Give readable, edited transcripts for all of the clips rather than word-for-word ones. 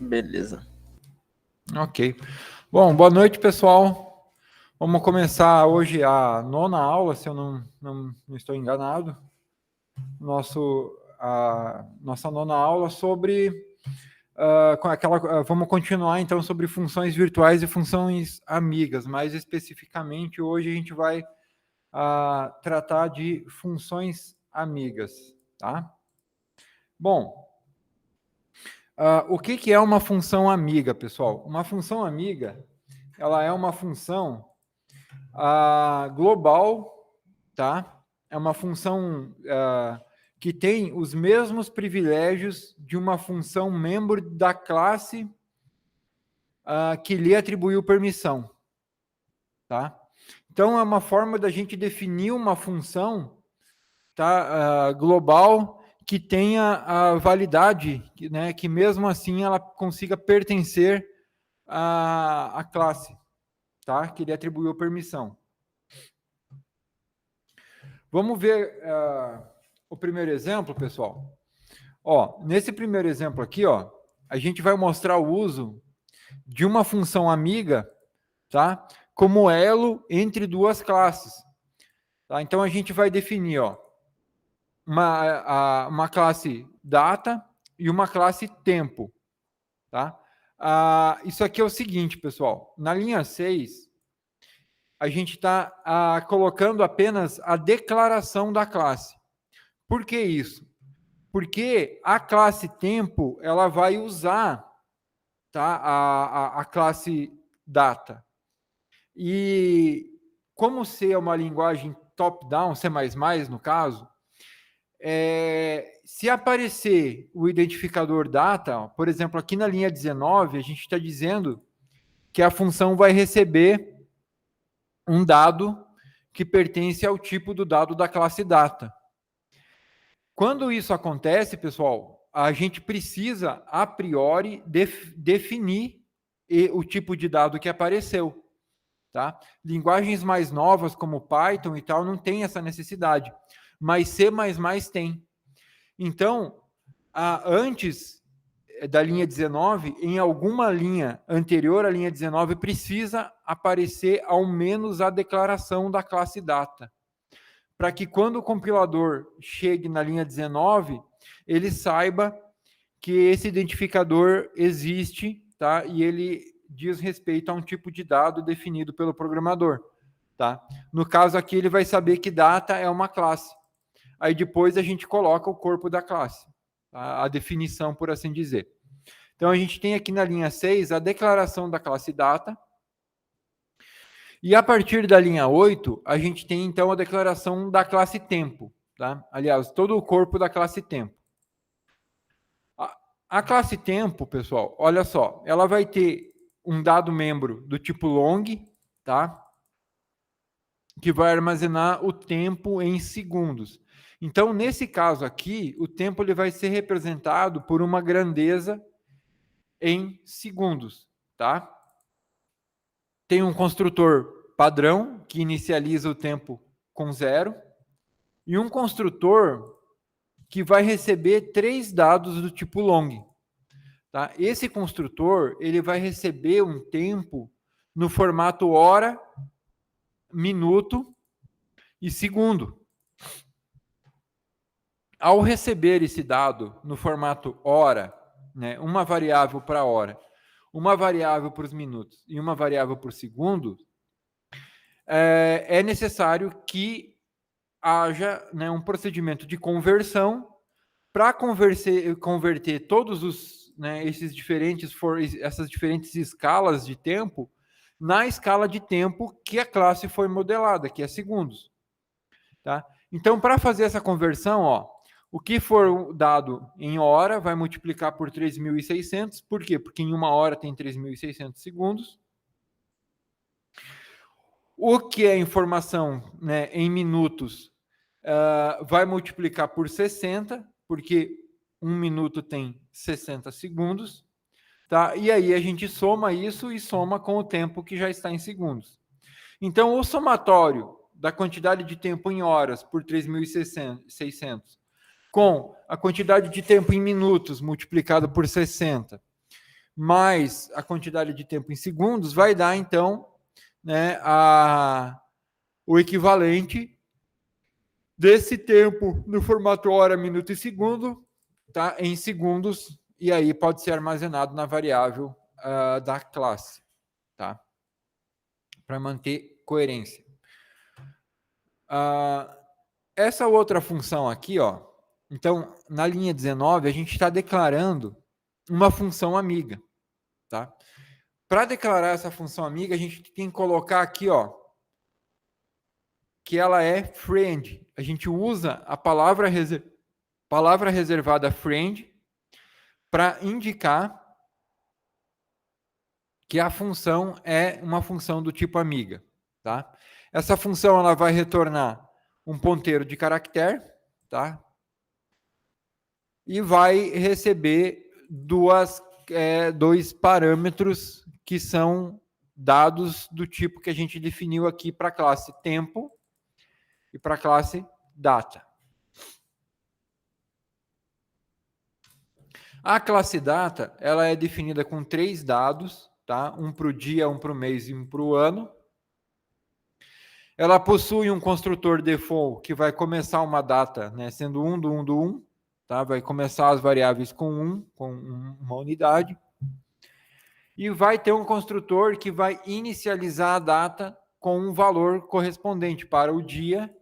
Beleza. Ok. Bom, boa noite, pessoal. Vamos começar hoje a 9ª aula, se eu não estou enganado. Nossa 9ª aula sobre... vamos continuar, então, sobre funções virtuais e funções amigas. Mais especificamente, hoje a gente vai tratar de funções amigas, tá? Bom... o que é uma função amiga, pessoal? Uma função amiga, ela é uma função global, tá? É uma função que tem os mesmos privilégios de uma função membro da classe que lhe atribuiu permissão, tá? Então, é uma forma da gente definir uma função, tá, global, que tenha a validade, né, que mesmo assim ela consiga pertencer à classe, tá, que lhe atribuiu permissão. Vamos ver o primeiro exemplo, pessoal. Ó, nesse primeiro exemplo aqui, ó, a gente vai mostrar o uso de uma função amiga, tá, como elo entre duas classes. Tá? Então, a gente vai definir, ó, uma classe data e uma classe tempo. Tá? Isso aqui é o seguinte, pessoal. Na linha 6, a gente está colocando apenas a declaração da classe. Por que isso? Porque a classe tempo ela vai usar, tá, a classe data. E como C é uma linguagem top-down, C++, no caso, se aparecer o identificador data, ó, por exemplo, aqui na linha 19, a gente está dizendo que a função vai receber um dado que pertence ao tipo do dado da classe data. Quando isso acontece, pessoal, a gente precisa, a priori, definir o tipo de dado que apareceu. Tá? Linguagens mais novas, como Python e tal, não tem essa necessidade, mas C++ tem. Então, antes da linha 19, em alguma linha anterior à linha 19, precisa aparecer ao menos a declaração da classe data, para que quando o compilador chegue na linha 19, ele saiba que esse identificador existe, tá? E ele diz respeito a um tipo de dado definido pelo programador. Tá? No caso aqui, ele vai saber que data é uma classe. Aí depois a gente coloca o corpo da classe, tá? A definição, por assim dizer. Então, a gente tem aqui na linha 6 a declaração da classe data. E a partir da linha 8, a gente tem, então, a declaração da classe tempo. Tá? Aliás, todo o corpo da classe tempo. A classe tempo, pessoal, olha só, ela vai ter um dado membro do tipo long, tá? Que vai armazenar o tempo em segundos. Então, nesse caso aqui, o tempo ele vai ser representado por uma grandeza em segundos, tá? Tem um construtor padrão, que inicializa o tempo com 0, e um construtor que vai receber 3 dados do tipo long. Tá? Esse construtor ele vai receber um tempo no formato hora, minuto e segundo. Ao receber esse dado no formato hora, né, uma variável para hora, uma variável para os minutos e uma variável por segundo, é necessário que haja, né, um procedimento de conversão para converter todos os, né, essas diferentes escalas de tempo na escala de tempo que a classe foi modelada, que é segundos. Tá? Então, para fazer essa conversão, ó, o que for dado em hora vai multiplicar por 3.600. Por quê? Porque em uma hora tem 3.600 segundos. O que é informação, né, em minutos vai multiplicar por 60, porque um minuto tem 60 segundos. Tá? E aí a gente soma isso e soma com o tempo que já está em segundos. Então, o somatório da quantidade de tempo em horas por 3.600 com a quantidade de tempo em minutos multiplicado por 60, mais a quantidade de tempo em segundos, vai dar, então, né, o equivalente desse tempo no formato hora, minuto e segundo, tá, em segundos, e aí pode ser armazenado na variável da classe, tá? Para manter coerência. Essa outra função aqui, ó, então, na linha 19, a gente está declarando uma função amiga, tá? Para declarar essa função amiga, a gente tem que colocar aqui, ó, que ela é friend. A gente usa a palavra reservada friend para indicar que a função é uma função do tipo amiga, tá? Essa função ela vai retornar um ponteiro de caractere, tá? E vai receber dois parâmetros que são dados do tipo que a gente definiu aqui para a classe tempo e para a classe data. A classe data ela é definida com 3 dados, tá? Um para o dia, um para o mês e um para o ano. Ela possui um construtor default que vai começar uma data, né, sendo 1 do 1 do 1, tá? Vai começar as variáveis com 1, com uma unidade. E vai ter um construtor que vai inicializar a data com um valor correspondente para o dia,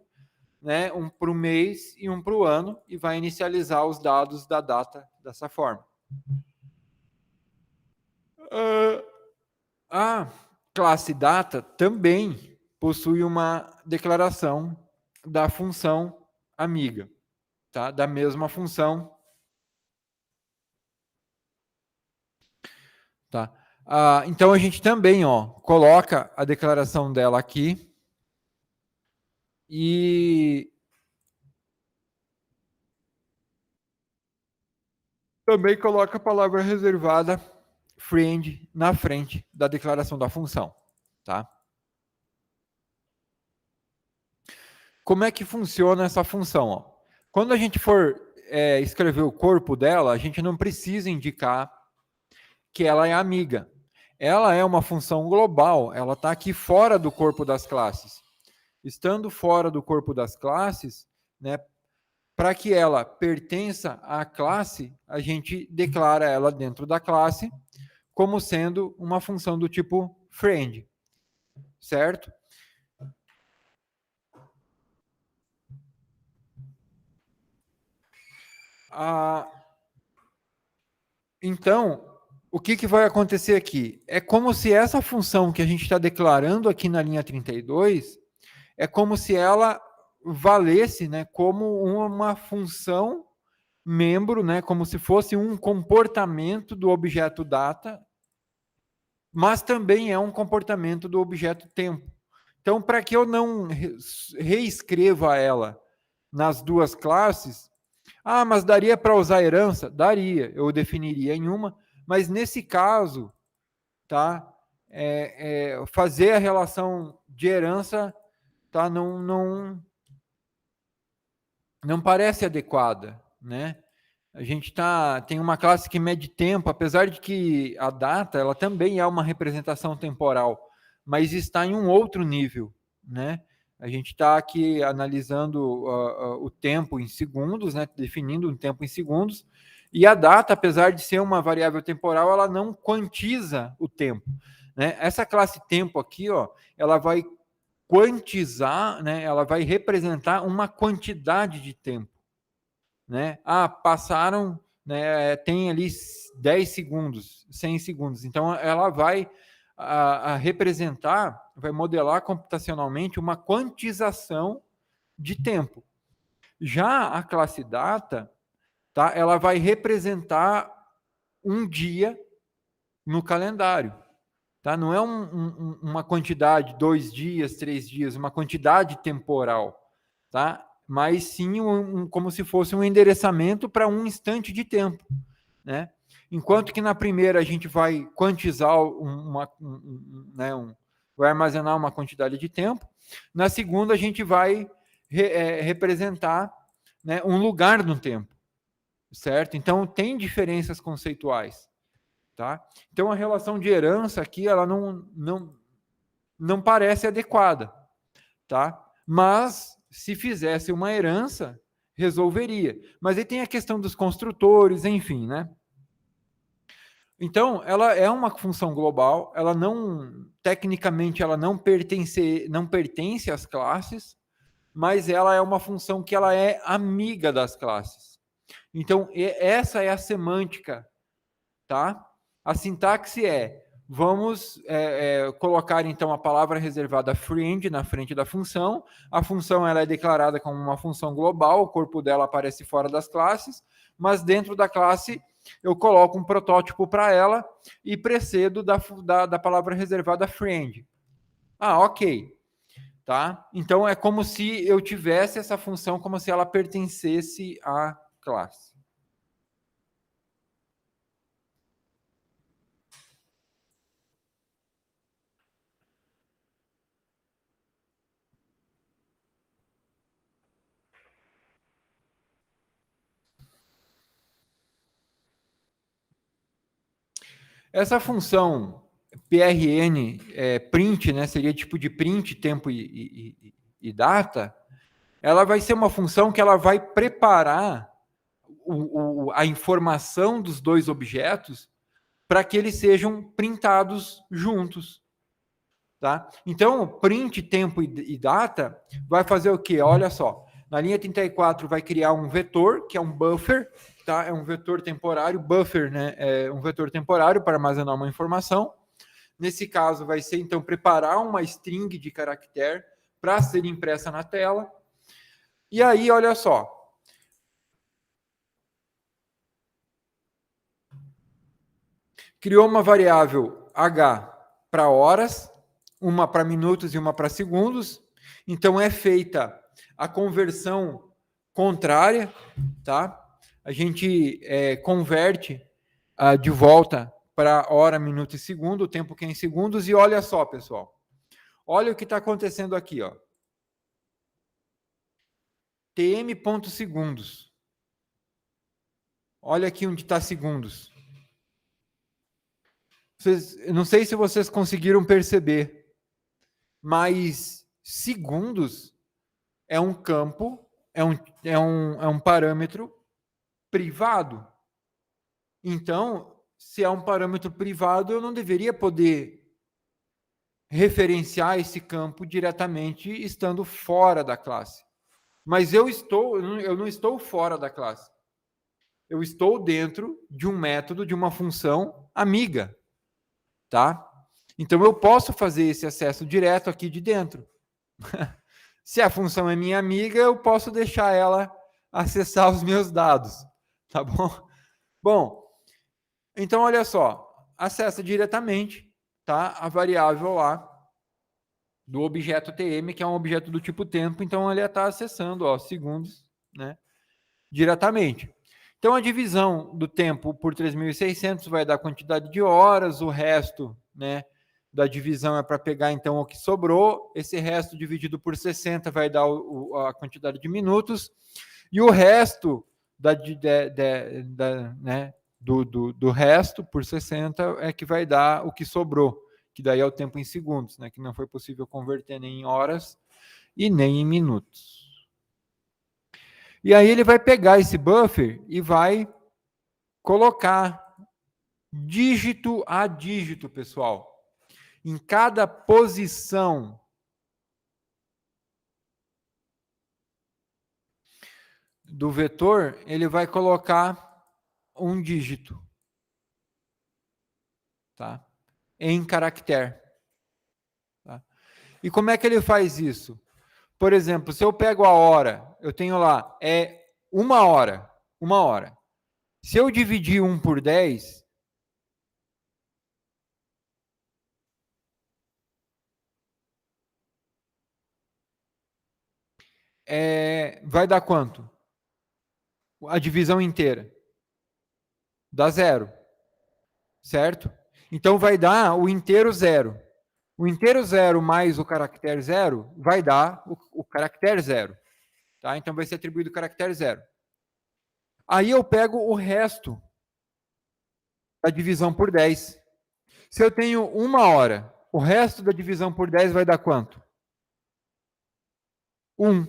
né, um para o mês e um para o ano, e vai inicializar os dados da data dessa forma. A classe data também possui uma declaração da função amiga, tá? Da mesma função. Tá? Então, a gente também, ó, coloca a declaração dela aqui e também coloca a palavra reservada friend na frente da declaração da função, tá? Como é que funciona essa função? Ó? Quando a gente for escrever o corpo dela, a gente não precisa indicar que ela é amiga. Ela é uma função global, ela está aqui fora do corpo das classes. Estando fora do corpo das classes, né, para que ela pertença à classe, a gente declara ela dentro da classe como sendo uma função do tipo friend, certo? Então, o que vai acontecer aqui? É como se essa função que a gente está declarando aqui na linha 32, é como se ela valesse, né, como uma função membro, né, como se fosse um comportamento do objeto data, mas também é um comportamento do objeto tempo. Então, para que eu não reescreva ela nas duas classes, mas daria para usar herança? Daria, eu definiria em uma, mas nesse caso, tá, fazer a relação de herança, tá, não parece adequada, né? A gente tem uma classe que mede tempo, apesar de que a data ela também é uma representação temporal, mas está em um outro nível, né? A gente está aqui analisando o tempo em segundos, né? Definindo um tempo em segundos, e a data, apesar de ser uma variável temporal, ela não quantiza o tempo, né? Essa classe tempo aqui, ó, ela vai quantizar, né? Ela vai representar uma quantidade de tempo, né? Passaram, né, tem ali 10 segundos, 100 segundos. Então, ela vai representar, vai modelar computacionalmente uma quantização de tempo. Já a classe data, tá, ela vai representar um dia no calendário. Tá? Não é uma quantidade, 2 dias, 3 dias, uma quantidade temporal. Tá? Mas sim como se fosse um endereçamento para um instante de tempo, né? Enquanto que na primeira a gente vai quantizar vai armazenar uma quantidade de tempo, na segunda a gente vai representar, né, um lugar no tempo, certo? Então tem diferenças conceituais, Tá? Então, a relação de herança aqui, ela não parece adequada. Tá? Mas, se fizesse uma herança, resolveria. Mas aí tem a questão dos construtores, enfim, né? Então, ela é uma função global, ela não, tecnicamente, ela não pertence às classes, mas ela é uma função que ela é amiga das classes. Então, essa é a semântica, tá? A sintaxe vamos colocar, então, a palavra reservada friend na frente da função. A função ela é declarada como uma função global, o corpo dela aparece fora das classes, mas dentro da classe eu coloco um protótipo para ela e precedo da palavra reservada friend. Ah, ok. Tá? Então, é como se eu tivesse essa função como se ela pertencesse à classe. Essa função prn, print, né, seria tipo de print, tempo e data, ela vai ser uma função que ela vai preparar a informação dos dois objetos para que eles sejam printados juntos. Tá? Então, print, tempo e data vai fazer o quê? Olha só, na linha 34 vai criar um vetor, que é um buffer, tá? É um vetor temporário, buffer, né? É um vetor temporário para armazenar uma informação. Nesse caso, vai ser, então, preparar uma string de caractere para ser impressa na tela. E aí, olha só. Criou uma variável h para horas, uma para minutos e uma para segundos. Então, é feita a conversão contrária, tá? A gente converte de volta para hora, minuto e segundo, o tempo que é em segundos. E olha só, pessoal. Olha o que está acontecendo aqui, ó. tm.segundos. Olha aqui onde está segundos. Eu não sei se vocês conseguiram perceber, mas segundos é um campo, é um parâmetro privado. Então, se é um parâmetro privado, eu não deveria poder referenciar esse campo diretamente estando fora da classe. Mas eu não estou fora da classe. Eu estou dentro de um método, de uma função amiga, tá? Então eu posso fazer esse acesso direto aqui de dentro. Se a função é minha amiga, eu posso deixar ela acessar os meus dados, tá bom? Bom, então olha só, acessa diretamente, tá? A variável lá do objeto TM, que é um objeto do tipo tempo, então ele está acessando, ó, segundos, né? Diretamente. Então a divisão do tempo por 3.600 vai dar a quantidade de horas, o resto, né, da divisão é para pegar então o que sobrou, esse resto dividido por 60 vai dar a quantidade de minutos, e o resto né, do resto por 60 é que vai dar o que sobrou, que daí é o tempo em segundos, né, que não foi possível converter nem em horas e nem em minutos. E aí ele vai pegar esse buffer e vai colocar dígito a dígito, pessoal. Em cada posição do vetor, ele vai colocar um dígito, tá? Em caractere. Tá? E como é que ele faz isso? Por exemplo, se eu pego a hora, eu tenho lá, uma hora. Se eu dividir 1 por 10, vai dar quanto? A divisão inteira. Dá 0. Certo? Então vai dar o inteiro 0. O inteiro 0 mais o caractere 0 vai dar o caractere 0. Tá? Então vai ser atribuído o caractere 0. Aí eu pego o resto da divisão por 10. Se eu tenho 1 hora, o resto da divisão por 10 vai dar quanto? 1.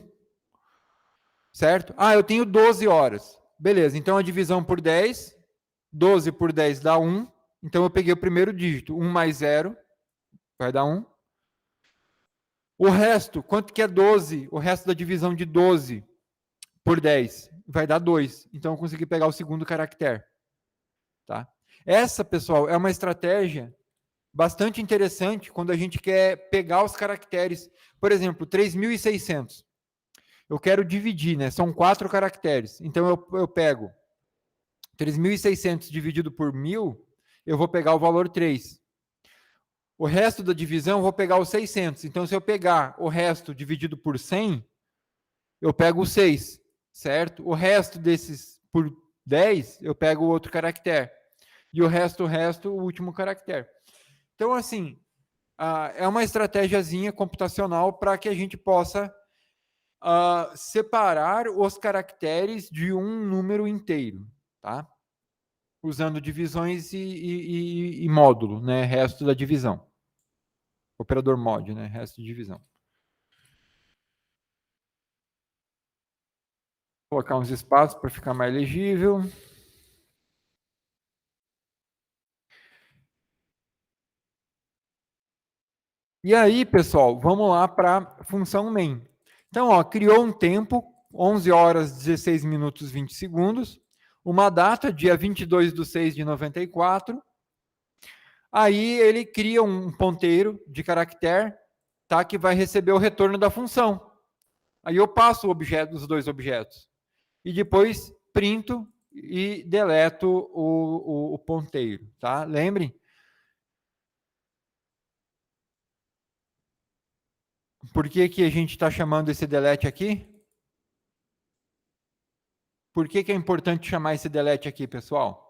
Certo? Ah, eu tenho 12 horas. Beleza, então a divisão por 10, 12 por 10 dá 1. Então eu peguei o primeiro dígito, 1 mais 0, vai dar 1. O resto, quanto que é 12? O resto da divisão de 12 por 10 vai dar 2. Então eu consegui pegar o segundo caractere. Tá? Essa, pessoal, é uma estratégia bastante interessante quando a gente quer pegar os caracteres. Por exemplo, 3.600. Eu quero dividir, né? São 4 caracteres. Então eu pego 3.600 dividido por 1.000, eu vou pegar o valor 3. O resto da divisão eu vou pegar o 600. Então, se eu pegar o resto dividido por 100, eu pego o 6, certo? O resto desses por 10, eu pego o outro caractere. E o resto, o último caractere. Então, assim, é uma estratégiazinha computacional para que a gente possa separar os caracteres de um número inteiro, tá? Usando divisões e módulo, né? Resto da divisão. Operador mod, né? Resto de divisão. Vou colocar uns espaços para ficar mais legível. E aí, pessoal, vamos lá para a função main. Então, ó, criou um tempo, 11 horas, 16 minutos, 20 segundos. Uma data, dia 22/6/94. Aí ele cria um ponteiro de caractere, tá, que vai receber o retorno da função. Aí eu passo o objeto, os dois objetos. E depois printo e deleto o ponteiro, tá? Lembrem? Por que a gente está chamando esse delete aqui? Por que é importante chamar esse delete aqui, pessoal?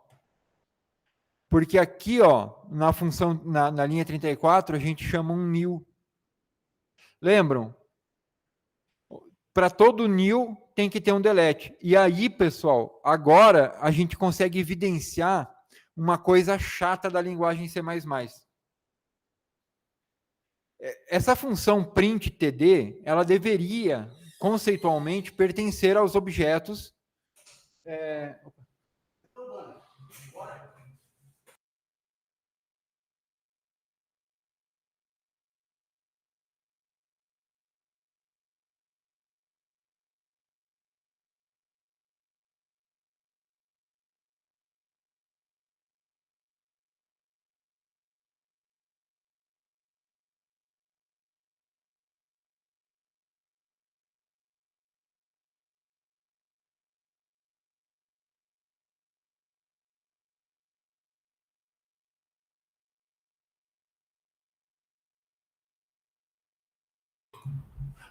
Porque aqui, ó, na função, na linha 34, a gente chama um new. Lembram? Para todo new tem que ter um delete. E aí, pessoal, agora a gente consegue evidenciar uma coisa chata da linguagem C++. Essa função print_td, ela deveria, conceitualmente, pertencer aos objetos.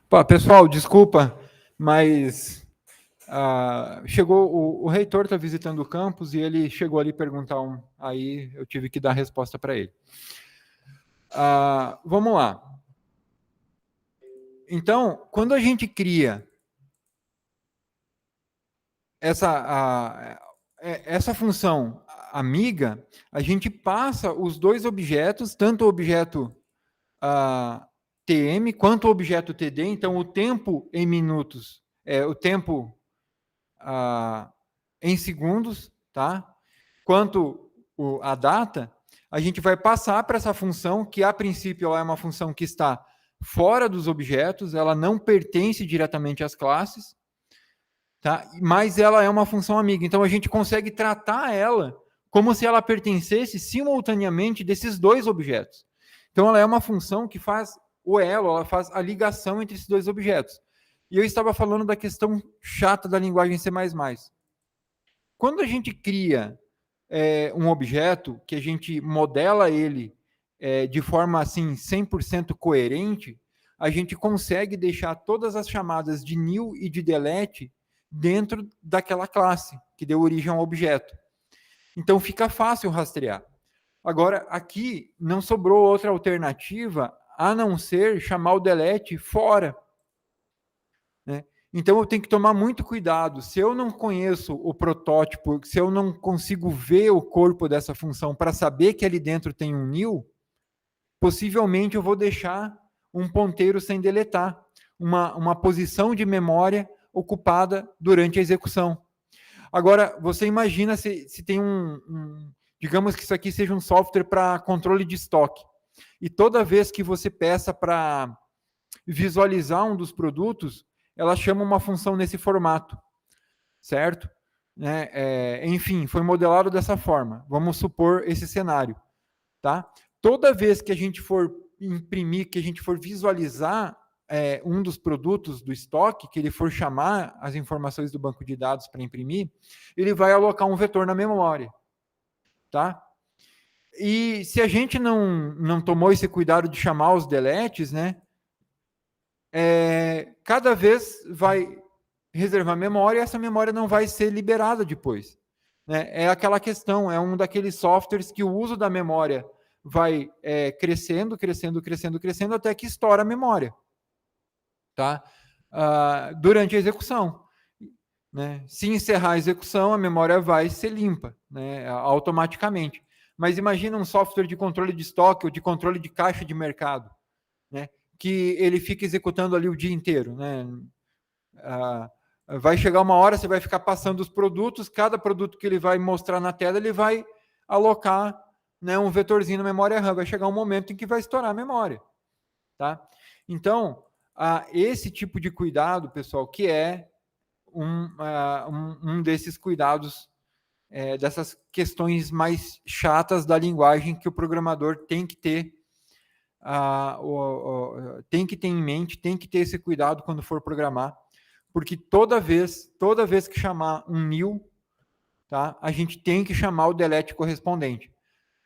Pô, pessoal, desculpa, mas chegou o reitor está visitando o campus e ele chegou ali perguntar aí eu tive que dar a resposta para ele. Vamos lá. Então, quando a gente cria essa função amiga, a gente passa os dois objetos, tanto o objeto TM quanto o objeto TD. Então, o tempo em minutos, o tempo em segundos, tá? Quanto a data, a gente vai passar para essa função, que a princípio ela é uma função que está fora dos objetos, ela não pertence diretamente às classes, tá? Mas ela é uma função amiga. Então, a gente consegue tratar ela como se ela pertencesse simultaneamente desses dois objetos. Então, ela é uma função que faz o elo, ela faz a ligação entre esses dois objetos. E eu estava falando da questão chata da linguagem C++. Quando a gente cria um objeto, que a gente modela ele de forma assim 100% coerente, a gente consegue deixar todas as chamadas de new e de delete dentro daquela classe que deu origem ao objeto. Então fica fácil rastrear. Agora, aqui não sobrou outra alternativa a não ser chamar o delete fora, né? Então, eu tenho que tomar muito cuidado. Se eu não conheço o protótipo, se eu não consigo ver o corpo dessa função para saber que ali dentro tem um nil, possivelmente eu vou deixar um ponteiro sem deletar, uma posição de memória ocupada durante a execução. Agora, você imagina se tem digamos que isso aqui seja um software para controle de estoque, e toda vez que você peça para visualizar um dos produtos, ela chama uma função nesse formato, certo? Enfim, foi modelado dessa forma. Vamos supor esse cenário, tá? Toda vez que a gente for imprimir, que a gente for visualizar um dos produtos do estoque, que ele for chamar as informações do banco de dados para imprimir, ele vai alocar um vetor na memória, tá? E se a gente não tomou esse cuidado de chamar os deletes, né? Cada vez vai reservar memória e essa memória não vai ser liberada depois. Né? É aquela questão, é um daqueles softwares que o uso da memória vai crescendo, crescendo, crescendo, crescendo, até que estoura a memória. Tá? Durante a execução. Né? Se encerrar a execução, a memória vai ser limpa, né? Automaticamente. Mas imagina um software de controle de estoque ou de controle de caixa de mercado, né? Que ele fica executando ali o dia inteiro. Né? Vai chegar uma hora, você vai ficar passando os produtos, cada produto que ele vai mostrar na tela, ele vai alocar, né, um vetorzinho na memória RAM. Vai chegar um momento em que vai estourar a memória. Tá? Então, esse tipo de cuidado, pessoal, que é um desses cuidados, dessas questões mais chatas da linguagem que o programador tem que ter, tem que ter em mente, tem que ter esse cuidado quando for programar, porque toda vez que chamar um nil, tá, a gente tem que chamar o delete correspondente.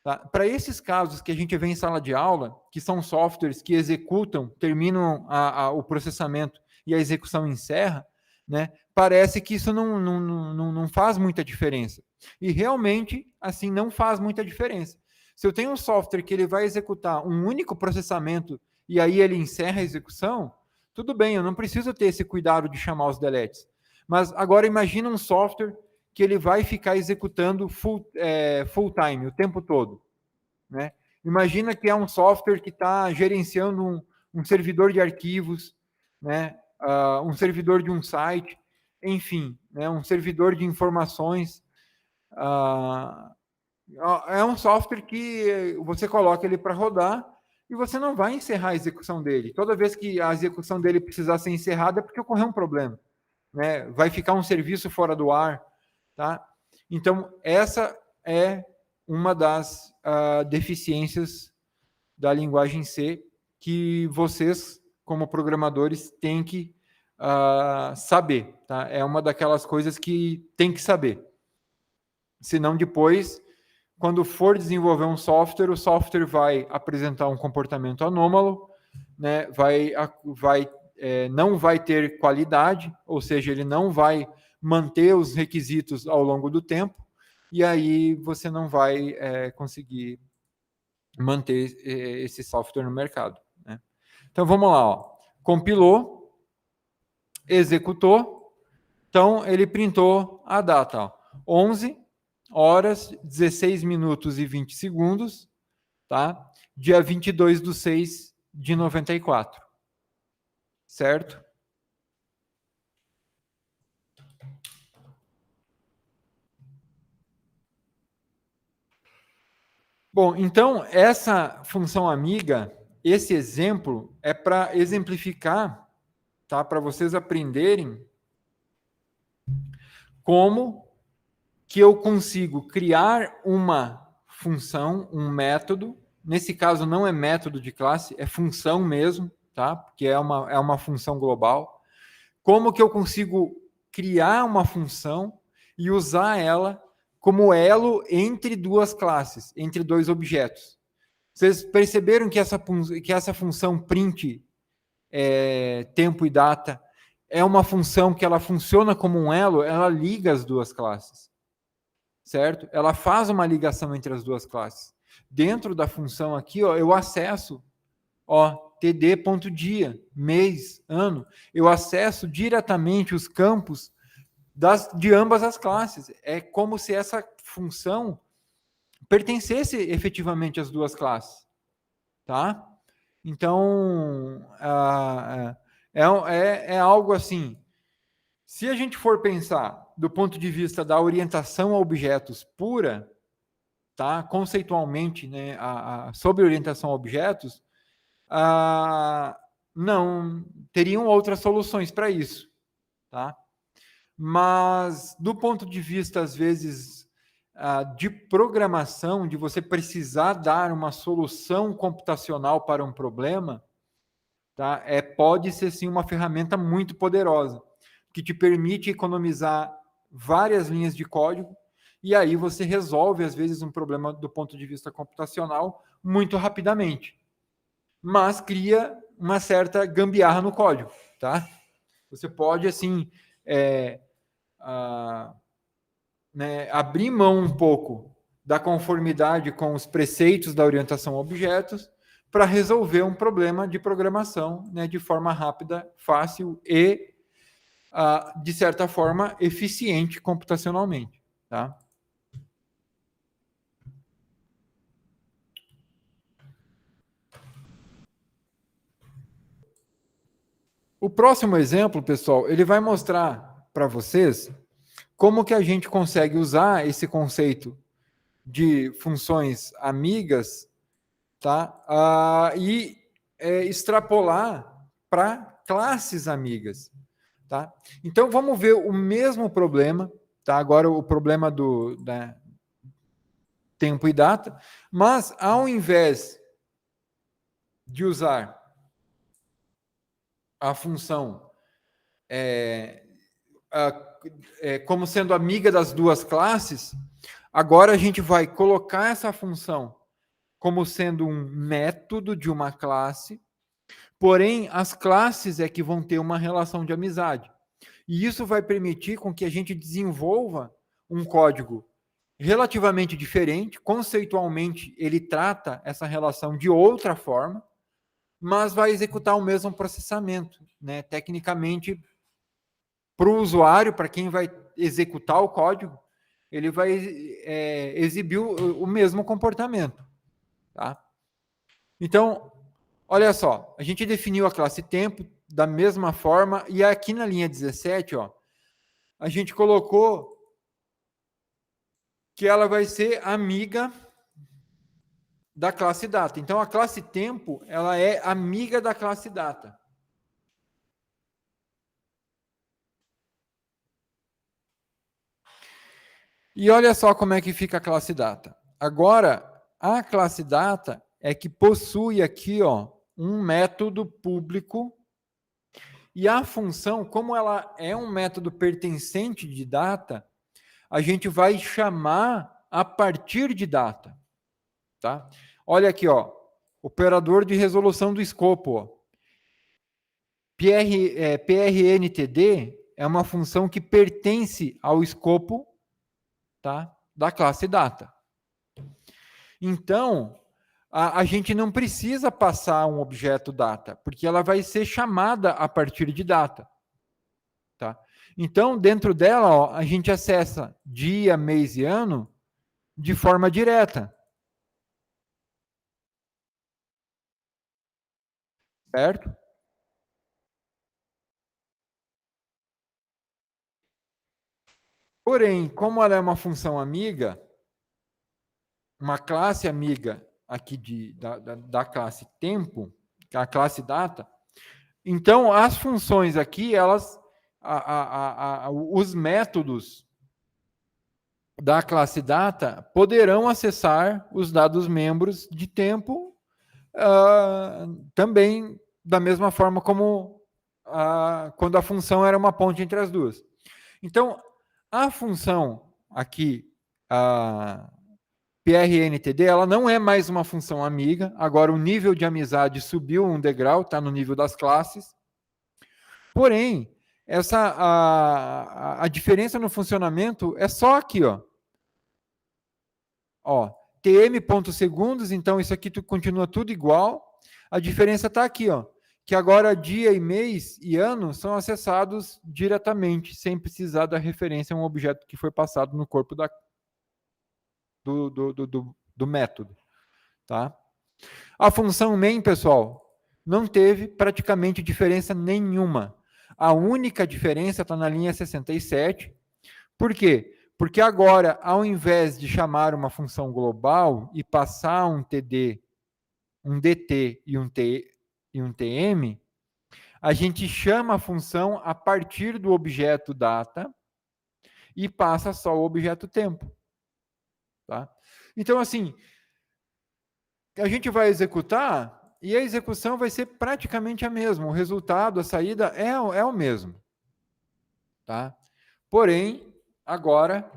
Tá? Para esses casos que a gente vê em sala de aula, que são softwares que executam, terminam o processamento e a execução encerra, né, parece que isso não faz muita diferença. E realmente, assim, não faz muita diferença. Se eu tenho um software que ele vai executar um único processamento e aí ele encerra a execução, tudo bem, eu não preciso ter esse cuidado de chamar os deletes. Mas agora imagina um software que ele vai ficar executando full time, o tempo todo. Né? Imagina que é um software que está gerenciando um servidor de arquivos, né? Um servidor de um site, enfim, né? Um servidor de informações. É um software que você coloca ele para rodar e você não vai encerrar a execução dele. Toda vez que a execução dele precisar ser encerrada é porque ocorreu um problema. Né? Vai ficar um serviço fora do ar. Tá? Então, essa é uma das deficiências da linguagem C que vocês, como programadores, têm que saber. Tá? É uma daquelas coisas que tem que saber. Senão, depois, quando for desenvolver um software, o software vai apresentar um comportamento anômalo, né? Não vai ter qualidade, ou seja, ele não vai manter os requisitos ao longo do tempo, e aí você não vai conseguir manter esse software no mercado. Né? Então, vamos lá. Ó. Compilou, executou, então ele printou a data. Ó. 11 horas, 16 minutos e 20 segundos, tá? Dia 22/6/94. Certo? Bom, então, essa função amiga, esse exemplo é para exemplificar, tá? Para vocês aprenderem como que eu consigo criar uma função, um método. Nesse caso, não é método de classe, é função mesmo, tá? Porque é uma função global. Como que eu consigo criar uma função e usar ela como elo entre duas classes, entre dois objetos. Vocês perceberam que essa função print tempo e data é uma função que ela funciona como um elo, ela liga as duas classes, certo? Ela faz uma ligação entre as duas classes. Dentro da função aqui, ó, eu acesso, ó, td.dia, mês, ano. Eu acesso diretamente os campos de ambas as classes. É como se essa função pertencesse efetivamente às duas classes. Tá? Então, é algo assim. Se a gente for pensar do ponto de vista da orientação a objetos pura, tá? Conceitualmente, né, sobre orientação a objetos, não teriam outras soluções para isso, tá? Mas do ponto de vista, às vezes, de programação, de você precisar dar uma solução computacional para um problema, tá? Pode ser sim uma ferramenta muito poderosa, que te permite economizar várias linhas de código, e aí você resolve, às vezes, um problema do ponto de vista computacional muito rapidamente. Mas cria uma certa gambiarra no código, tá? Você pode, assim, né, abrir mão um pouco da conformidade com os preceitos da orientação a objetos para resolver um problema de programação, né, de forma rápida, fácil e, de certa forma, eficiente computacionalmente. Tá? O próximo exemplo, pessoal, ele vai mostrar para vocês como que a gente consegue usar esse conceito de funções amigas, tá? E extrapolar para classes amigas. Tá? Então, vamos ver o mesmo problema, tá? Agora o problema do tempo e data, mas ao invés de usar a função como sendo amiga das duas classes, agora a gente vai colocar essa função como sendo um método de uma classe, porém as classes é que vão ter uma relação de amizade. E isso vai permitir com que a gente desenvolva um código relativamente diferente, conceitualmente ele trata essa relação de outra forma, mas vai executar o mesmo processamento, né? Tecnicamente, para o usuário, para quem vai executar o código, ele vai exibir o mesmo comportamento. Tá? Então, olha só, a gente definiu a classe tempo da mesma forma, e aqui na linha 17, ó, a gente colocou que ela vai ser amiga da classe data. Então, a classe tempo, ela é amiga da classe data. E olha só como é que fica a classe data. Agora, a classe data é que possui aqui, ó, um método público, e a função, como ela é um método pertencente de data, a gente vai chamar a partir de data. Tá? Olha aqui, ó, operador de resolução do escopo. Ó. PRNTD é uma função que pertence ao escopo, tá, da classe data. Então, a gente não precisa passar um objeto data, porque ela vai ser chamada a partir de data. Tá? Então, dentro dela, ó, a gente acessa dia, mês e ano de forma direta. Certo? Porém, como ela é uma função amiga, uma classe amiga aqui da classe tempo, que é a classe data, então as funções aqui, elas, os métodos da classe data poderão acessar os dados membros de tempo também da mesma forma como quando a função era uma ponte entre as duas. Então, a função aqui, PRNTD, ela não é mais uma função amiga, agora o nível de amizade subiu um degrau, está no nível das classes. Porém, a diferença no funcionamento é só aqui, ó, tm.segundos, então isso aqui continua tudo igual, A diferença está aqui, ó, que agora dia e mês e ano são acessados diretamente, sem precisar da referência a um objeto que foi passado no corpo do método. Tá? A função main, pessoal, não teve praticamente diferença nenhuma. A única diferença está na linha 67. Por quê? Porque agora, ao invés de chamar uma função global e passar um TD, um DT e um TM, a gente chama a função a partir do objeto data e passa só o objeto tempo. Tá? Então, assim, a gente vai executar e a execução vai ser praticamente a mesma. O resultado, a saída é o mesmo. Tá? Porém, agora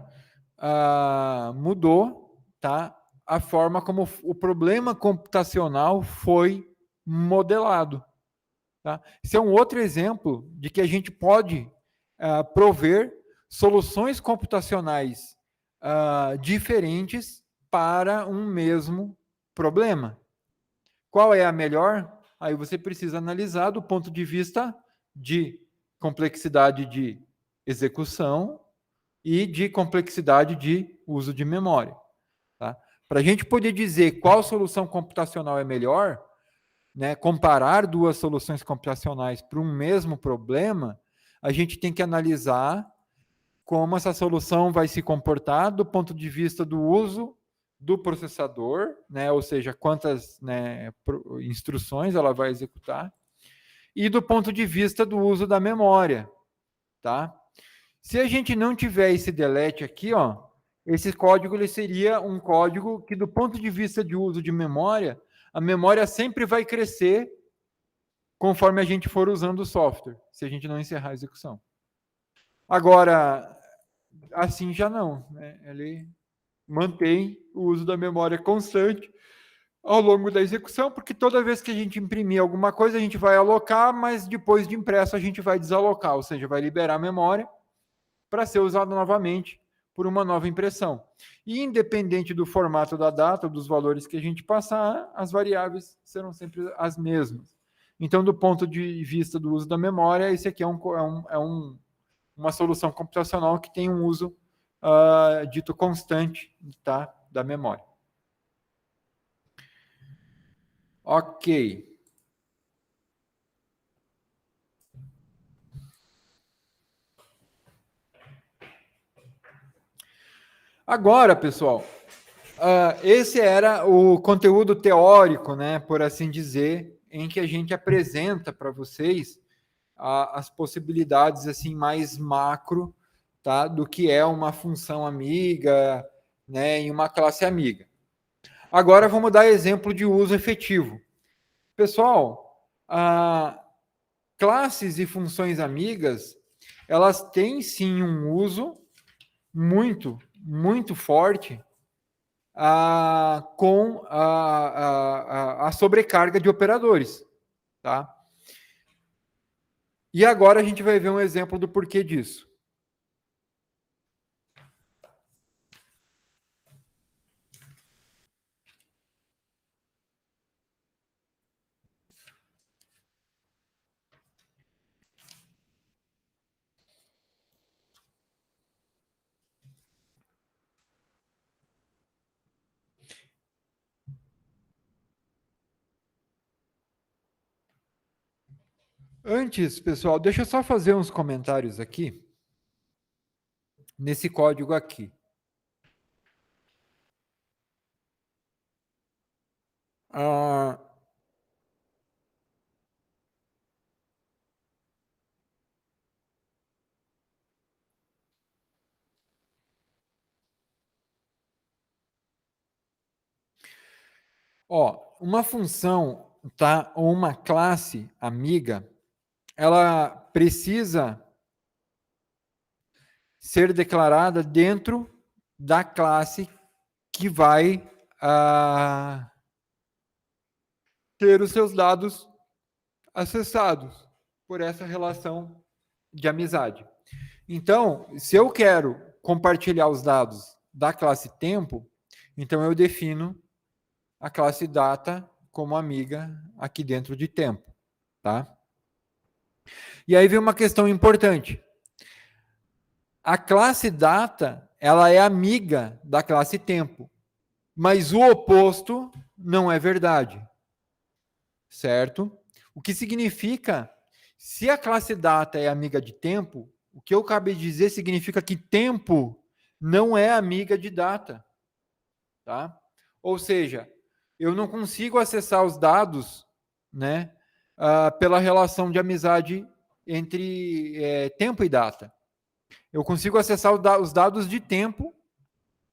mudou, tá? A forma como o problema computacional foi modelado. Tá? Esse é um outro exemplo de que a gente pode prover soluções computacionais diferentes para um mesmo problema. Qual é a melhor? Aí você precisa analisar do ponto de vista de complexidade de execução e de complexidade de uso de memória. Tá? Para a gente poder dizer qual solução computacional é melhor, né, comparar duas soluções computacionais para um mesmo problema, a gente tem que analisar como essa solução vai se comportar do ponto de vista do uso do processador, né, ou seja, quantas, né, instruções ela vai executar, e do ponto de vista do uso da memória. Tá? Se a gente não tiver esse delete aqui, ó, esse código ele seria um código que, do ponto de vista de uso de memória, a memória sempre vai crescer conforme a gente for usando o software, se a gente não encerrar a execução. Agora, assim já não. Né? Ele mantém o uso da memória constante ao longo da execução, porque toda vez que a gente imprimir alguma coisa, a gente vai alocar, mas depois de impresso a gente vai desalocar, ou seja, vai liberar a memória para ser usado novamente por uma nova impressão. E independente do formato da data, dos valores que a gente passar, as variáveis serão sempre as mesmas. Então, do ponto de vista do uso da memória, esse aqui é uma solução computacional que tem um uso dito constante, tá, da memória. Ok. Agora, pessoal, esse era o conteúdo teórico, né, por assim dizer, em que a gente apresenta para vocês as possibilidades assim mais macro, tá, do que é uma função amiga, né, em uma classe amiga. Agora vamos dar exemplo de uso efetivo. Pessoal, classes e funções amigas, elas têm sim um uso muito forte com a sobrecarga de operadores. Tá? E agora a gente vai ver um exemplo do porquê disso. Antes, pessoal, deixa eu só fazer uns comentários aqui, nesse código aqui. Uma função, tá, ou uma classe amiga, ela precisa ser declarada dentro da classe que vai ter os seus dados acessados por essa relação de amizade. Então, se eu quero compartilhar os dados da classe tempo, então eu defino a classe data como amiga aqui dentro de tempo, tá? E aí vem uma questão importante. A classe data, ela é amiga da classe tempo, mas o oposto não é verdade, certo? O que significa, se a classe data é amiga de tempo, o que eu acabei de dizer significa que tempo não é amiga de data, tá? Ou seja, eu não consigo acessar os dados, né, pela relação de amizade entre tempo e data. Eu consigo acessar os dados de tempo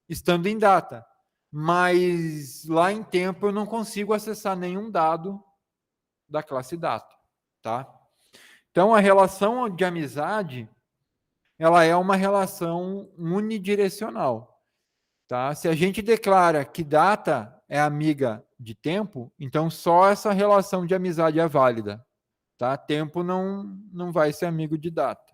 estando em data, mas lá em tempo eu não consigo acessar nenhum dado da classe data, tá? Então a relação de amizade, ela é uma relação unidirecional, tá? Se a gente declara que data é amiga de tempo, então só essa relação de amizade é válida, tá? Tempo não vai ser amigo de data.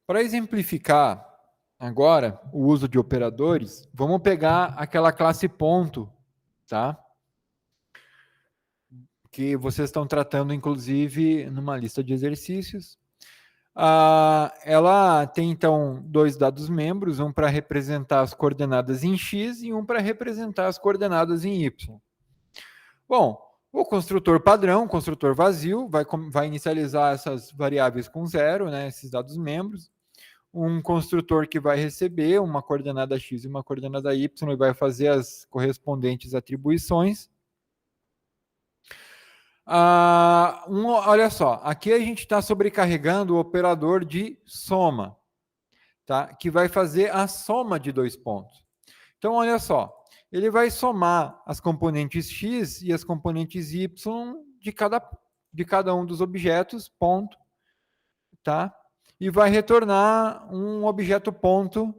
Para exemplificar agora o uso de operadores, vamos pegar aquela classe ponto, tá? Que vocês estão tratando, inclusive, numa lista de exercícios. Ela tem, então, dois dados membros, um para representar as coordenadas em x e um para representar as coordenadas em y. Bom, o construtor padrão, construtor vazio, vai inicializar essas variáveis com zero, né, esses dados membros. Um construtor que vai receber uma coordenada x e uma coordenada y e vai fazer as correspondentes atribuições. Olha só, aqui a gente está sobrecarregando o operador de soma, tá? Que vai fazer a soma de dois pontos. Então, olha só, ele vai somar as componentes x e as componentes y de cada um dos objetos, ponto, tá? E vai retornar um objeto ponto,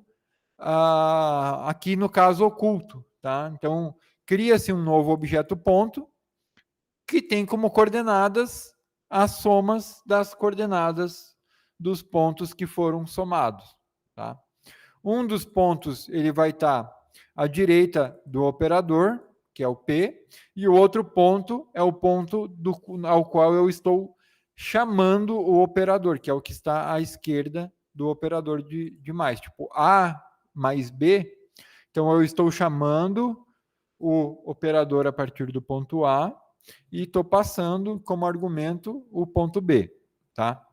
aqui no caso oculto, tá? Então, cria-se um novo objeto ponto, que tem como coordenadas as somas das coordenadas dos pontos que foram somados, tá? Um dos pontos ele vai estar à direita do operador, que é o P, e o outro ponto é o ponto ao qual eu estou chamando o operador, que é o que está à esquerda do operador de mais, tipo A mais B. Então eu estou chamando o operador a partir do ponto A e estou passando como argumento o ponto B, tá?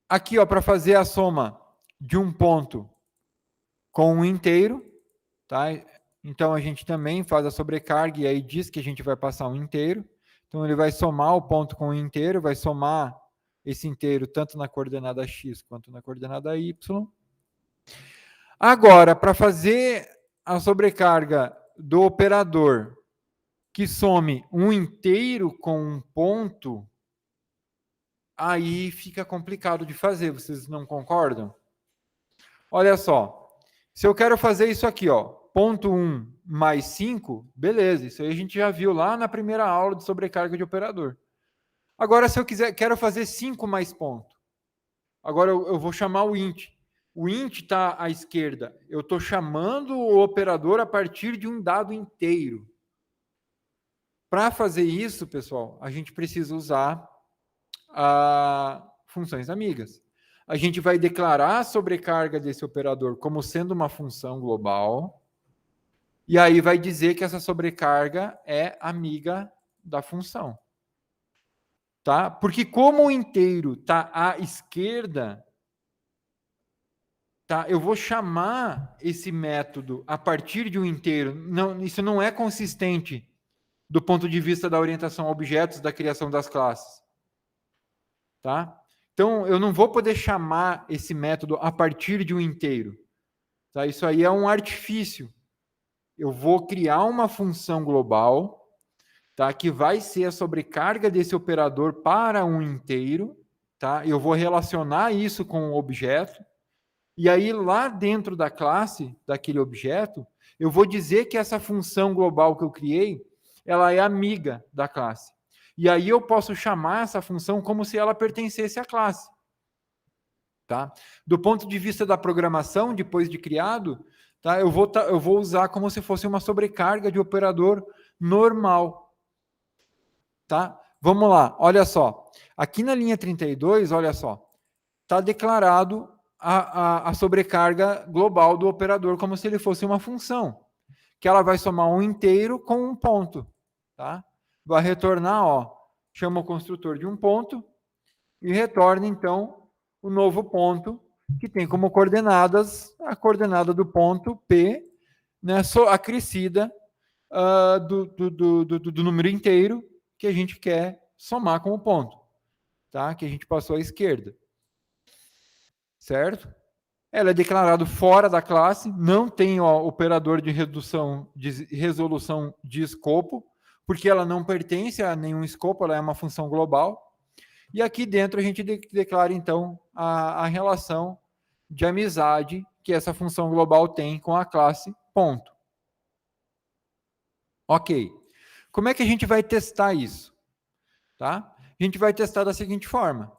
Aqui, ó, para fazer a soma de um ponto com um inteiro, tá? Então a gente também faz a sobrecarga e aí diz que a gente vai passar um inteiro. Então ele vai somar o ponto com o inteiro, vai somar esse inteiro tanto na coordenada x quanto na coordenada y. Agora, para fazer a sobrecarga do operador que some um inteiro com um ponto, aí fica complicado de fazer, vocês não concordam? Olha só, se eu quero fazer isso aqui, ó, ponto 1 mais 5, beleza, isso aí a gente já viu lá na primeira aula de sobrecarga de operador. Agora, se eu quero fazer 5 mais ponto, agora eu vou chamar o int. O int está à esquerda, eu estou chamando o operador a partir de um dado inteiro. Para fazer isso, pessoal, a gente precisa usar funções amigas. A gente vai declarar a sobrecarga desse operador como sendo uma função global, e aí vai dizer que essa sobrecarga é amiga da função. Tá? Porque como o inteiro está à esquerda, tá? Eu vou chamar esse método a partir de um inteiro. Não, isso não é consistente do ponto de vista da orientação a objetos, da criação das classes. Tá? Então, eu não vou poder chamar esse método a partir de um inteiro. Tá? Isso aí é um artifício. Eu vou criar uma função global tá? Que vai ser a sobrecarga desse operador para um inteiro, tá? Eu vou relacionar isso com o objeto, e aí lá dentro da classe, daquele objeto, eu vou dizer que essa função global que eu criei, ela é amiga da classe. E aí eu posso chamar essa função como se ela pertencesse à classe. Tá? Do ponto de vista da programação, depois de criado, tá? Eu vou usar como se fosse uma sobrecarga de operador normal. Tá? Vamos lá, olha só. Aqui na linha 32, olha só, está declarado a sobrecarga global do operador como se ele fosse uma função, que ela vai somar um inteiro com um ponto. Tá? Vai retornar, ó, chama o construtor de um ponto e retorna, então, o novo ponto, que tem como coordenadas a coordenada do ponto P, né, acrescida do número inteiro que a gente quer somar com o ponto, tá? Que a gente passou à esquerda. Certo? Ela é declarado fora da classe, não tem operador de resolução de escopo, porque ela não pertence a nenhum escopo, ela é uma função global. E aqui dentro a gente declara, então, a relação de amizade que essa função global tem com a classe ponto. Ok. Como é que a gente vai testar isso? Tá? A gente vai testar da seguinte forma.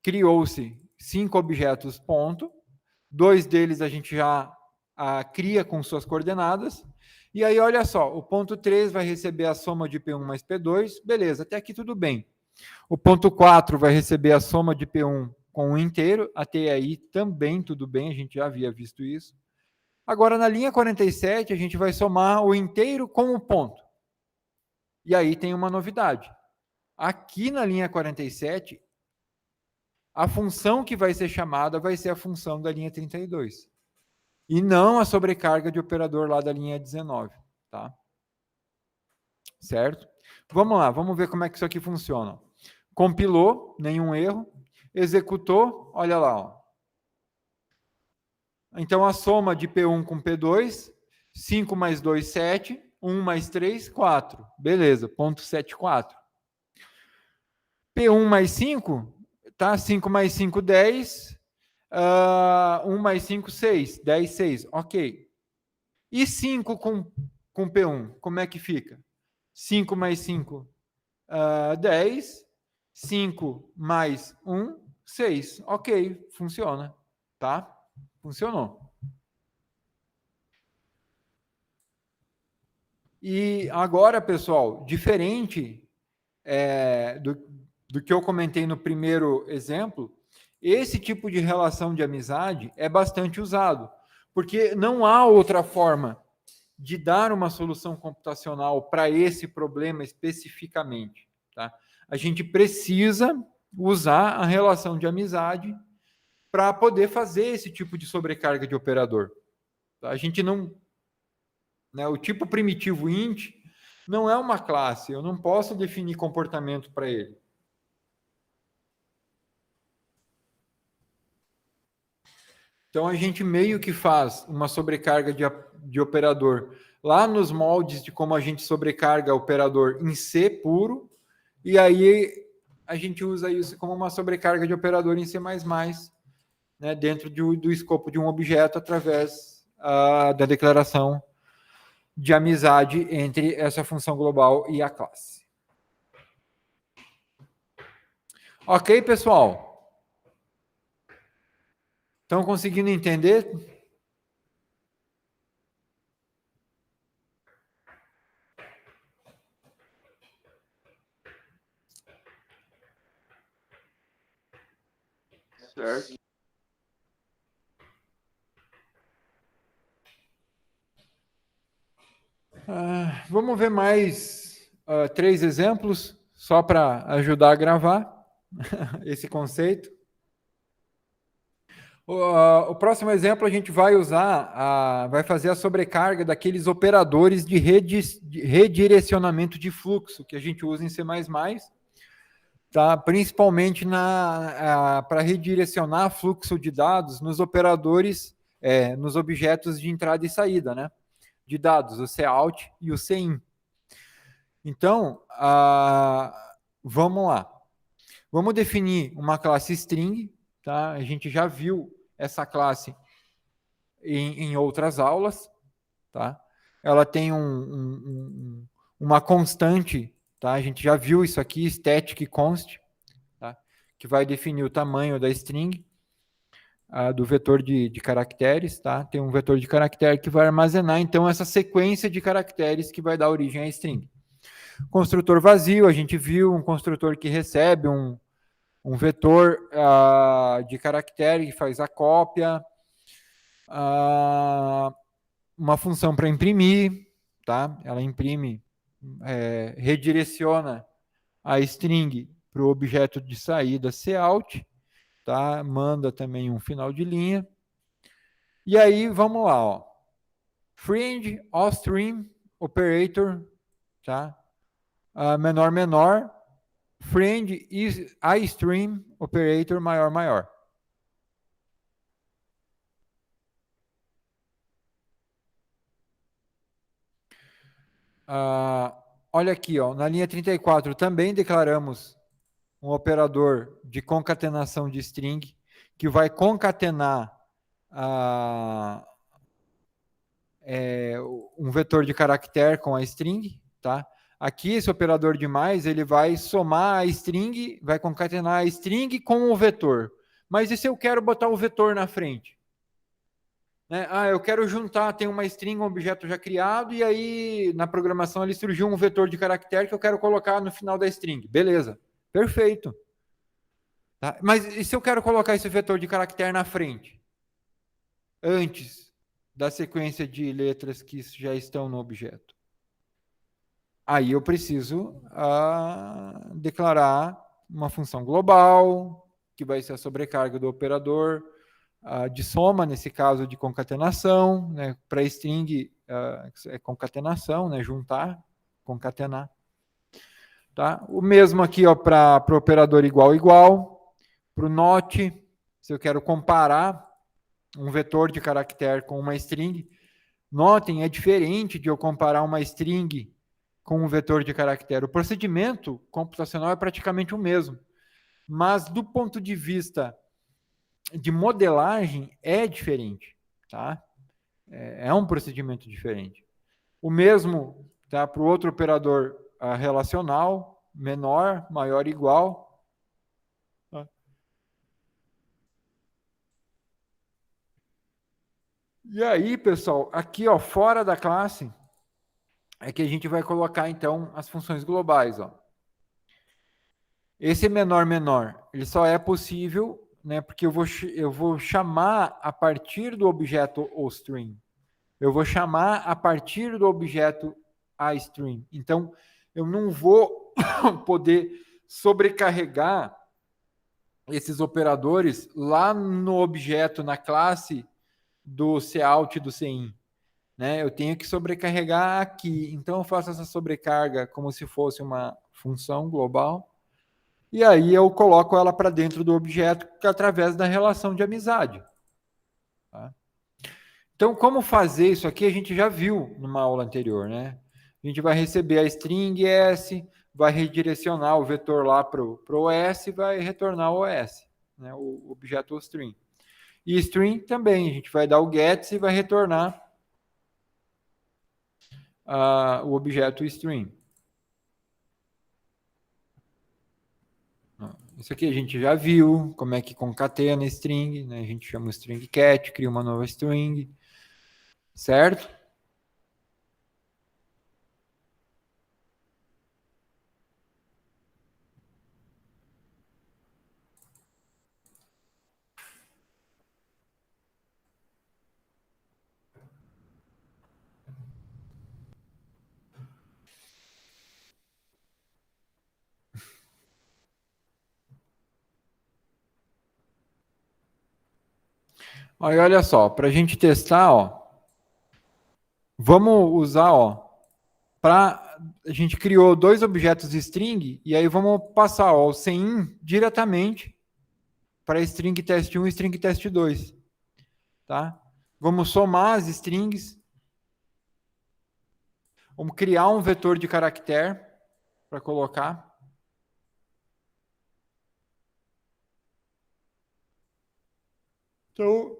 Criou-se 5 objetos ponto, 2 deles a gente já cria com suas coordenadas, e aí olha só, o ponto 3 vai receber a soma de P1 mais P2, beleza, até aqui tudo bem. O ponto 4 vai receber a soma de P1 com o inteiro, até aí também tudo bem, a gente já havia visto isso. Agora, na linha 47, a gente vai somar o inteiro com o ponto. E aí tem uma novidade. Aqui na linha 47, a função que vai ser chamada vai ser a função da linha 32. E não a sobrecarga de operador lá da linha 19. Tá? Certo? Vamos lá, vamos ver como é que isso aqui funciona. Compilou, nenhum erro. Executou, olha lá. Ó. Então, a soma de P1 com P2, 5 mais 2, 7. 1 mais 3, 4. Beleza, ponto 74. P1 mais 5, tá? 5 mais 5, 10. 1 mais 5, 6. 10, 6. Ok. E 5 com P1, como é que fica? 5 mais 5, 10. 5 mais 1, 6. Ok, funciona. Tá? Funcionou. E agora, pessoal, diferente do que eu comentei no primeiro exemplo, esse tipo de relação de amizade é bastante usado, porque não há outra forma de dar uma solução computacional para esse problema especificamente. Tá? A gente precisa usar a relação de amizade para poder fazer esse tipo de sobrecarga de operador. Tá? A gente não... Né, o tipo primitivo int não é uma classe, eu não posso definir comportamento para ele. Então, a gente meio que faz uma sobrecarga de operador lá nos moldes de como a gente sobrecarga operador em C puro, e aí a gente usa isso como uma sobrecarga de operador em C++, né, dentro do escopo de um objeto através da declaração de amizade entre essa função global e a classe. Ok, pessoal? Estão conseguindo entender? Certo. Vamos ver mais 3 exemplos, só para ajudar a gravar esse conceito. O próximo exemplo a gente vai usar, vai fazer a sobrecarga daqueles operadores de redirecionamento de fluxo que a gente usa em C++, tá? Principalmente para redirecionar fluxo de dados nos operadores, nos objetos de entrada e saída, né? De dados, o cout e o cin. Então, vamos lá. Vamos definir uma classe string, tá? A gente já viu essa classe em outras aulas, tá? Ela tem uma constante, tá? A gente já viu isso aqui, static const, tá? Que vai definir o tamanho da string, do vetor de caracteres, tá? Tem um vetor de caractere que vai armazenar, então, essa sequência de caracteres que vai dar origem à string. Construtor vazio, a gente viu um construtor que recebe um vetor de caractere que faz a cópia, uma função para imprimir, tá? Ela imprime, redireciona a string para o objeto de saída cout, tá? Manda também um final de linha. E aí, vamos lá, ó. Friend, allStream, operator, tá? Menor, menor. Friend is iStream, operator, maior, maior. Olha aqui, ó, na linha 34 também declaramos um operador de concatenação de string que vai concatenar um vetor de caractere com a string, tá? Aqui, esse operador de mais, ele vai somar a string, vai concatenar a string com o vetor. Mas e se eu quero botar o vetor na frente? Né? Eu quero juntar, tem uma string, um objeto já criado, e aí na programação ele surgiu um vetor de caractere que eu quero colocar no final da string. Beleza, perfeito. Tá? Mas e se eu quero colocar esse vetor de caractere na frente? Antes da sequência de letras que já estão no objeto. Aí eu preciso declarar uma função global, que vai ser a sobrecarga do operador de soma, nesse caso de concatenação, né? Para string é concatenação, né? Juntar, concatenar. Tá? O mesmo aqui para o operador igual, igual. Para o not, se eu quero comparar um vetor de caractere com uma string. Notem, é diferente de eu comparar uma string com um vetor de caractere. O procedimento computacional é praticamente o mesmo. Mas, do ponto de vista de modelagem, é diferente. Tá? É um procedimento diferente. O mesmo tá, para o outro operador relacional, menor, maior, igual. E aí, pessoal, aqui ó, fora da classe, é que a gente vai colocar, então, as funções globais. Ó. Esse menor, menor, ele só é possível, né, porque eu vou chamar a partir do objeto oString. Eu vou chamar a partir do objeto iString. Então, eu não vou poder sobrecarregar esses operadores lá no objeto, na classe do cout e do cin. Né? Eu tenho que sobrecarregar aqui. Então, eu faço essa sobrecarga como se fosse uma função global. E aí eu coloco ela para dentro do objeto através da relação de amizade. Tá? Então, como fazer isso aqui, a gente já viu numa aula anterior. Né? A gente vai receber a string S, vai redirecionar o vetor lá para o OS e vai retornar o OS, né? O objeto string. E string também, a gente vai dar o gets e vai retornar o objeto string. Isso aqui a gente já viu, como é que concatena string, né? A gente chama o string cat, cria uma nova string, certo? Aí, olha só, para a gente testar, ó, vamos usar, ó, a gente criou dois objetos string e aí vamos passar ó, o cin diretamente para string test1 e string test2, tá? Vamos somar as strings, vamos criar um vetor de caractere, para colocar. Então,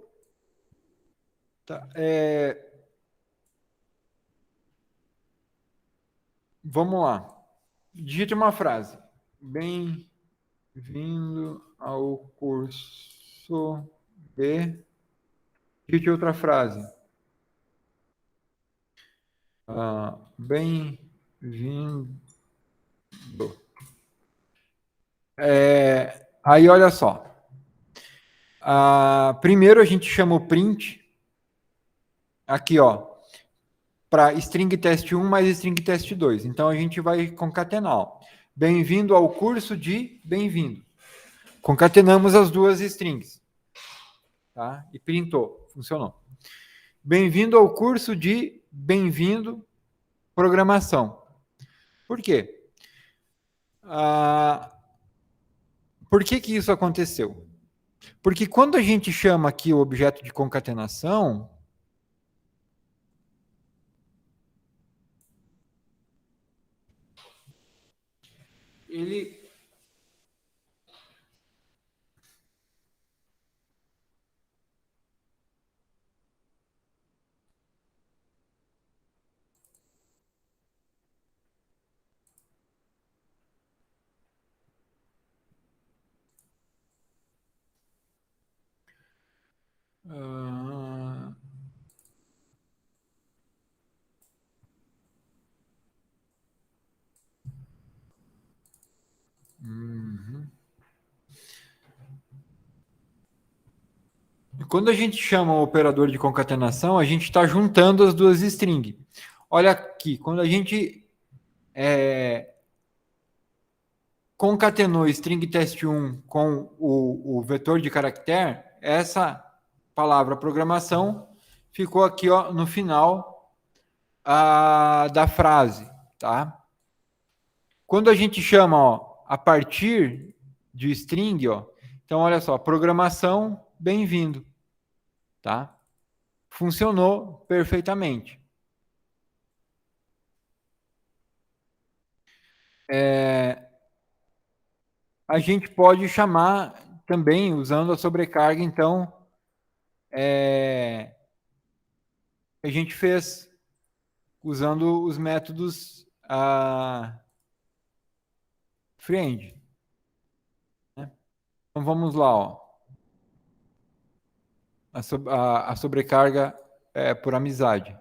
tá, vamos lá. Digite uma frase. Bem-vindo ao curso de... Digite outra frase. Bem-vindo. Aí, olha só. Primeiro a gente chama o print. Aqui, ó. Para string test 1 mais string test 2. Então, a gente vai concatenar. Ó. Bem-vindo ao curso de bem-vindo. Concatenamos as duas strings. Tá? E printou. Funcionou. Bem-vindo ao curso de bem-vindo programação. Por quê? Por que que isso aconteceu? Porque quando a gente chama aqui o objeto de concatenação, ele... Quando a gente chama o operador de concatenação, a gente está juntando as duas strings. Olha aqui, quando a gente concatenou string test1 com o vetor de caractere, essa palavra programação ficou aqui ó, no final da frase. Tá? Quando a gente chama ó, a partir de string, ó, então olha só, programação, bem-vindo. Tá? Funcionou perfeitamente. A gente pode chamar também, usando a sobrecarga, então, a gente fez usando os métodos friend. Né? Então, vamos lá. Ó. A sobrecarga por amizade.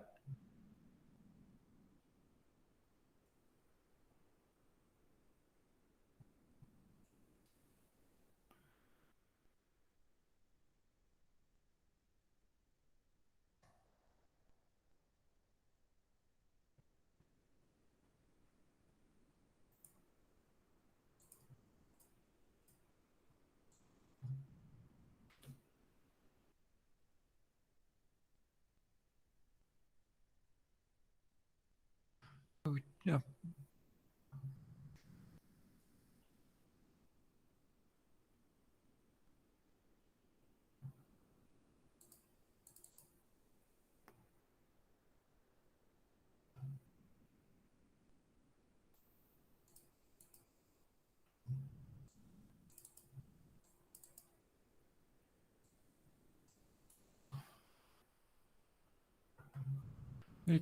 Ele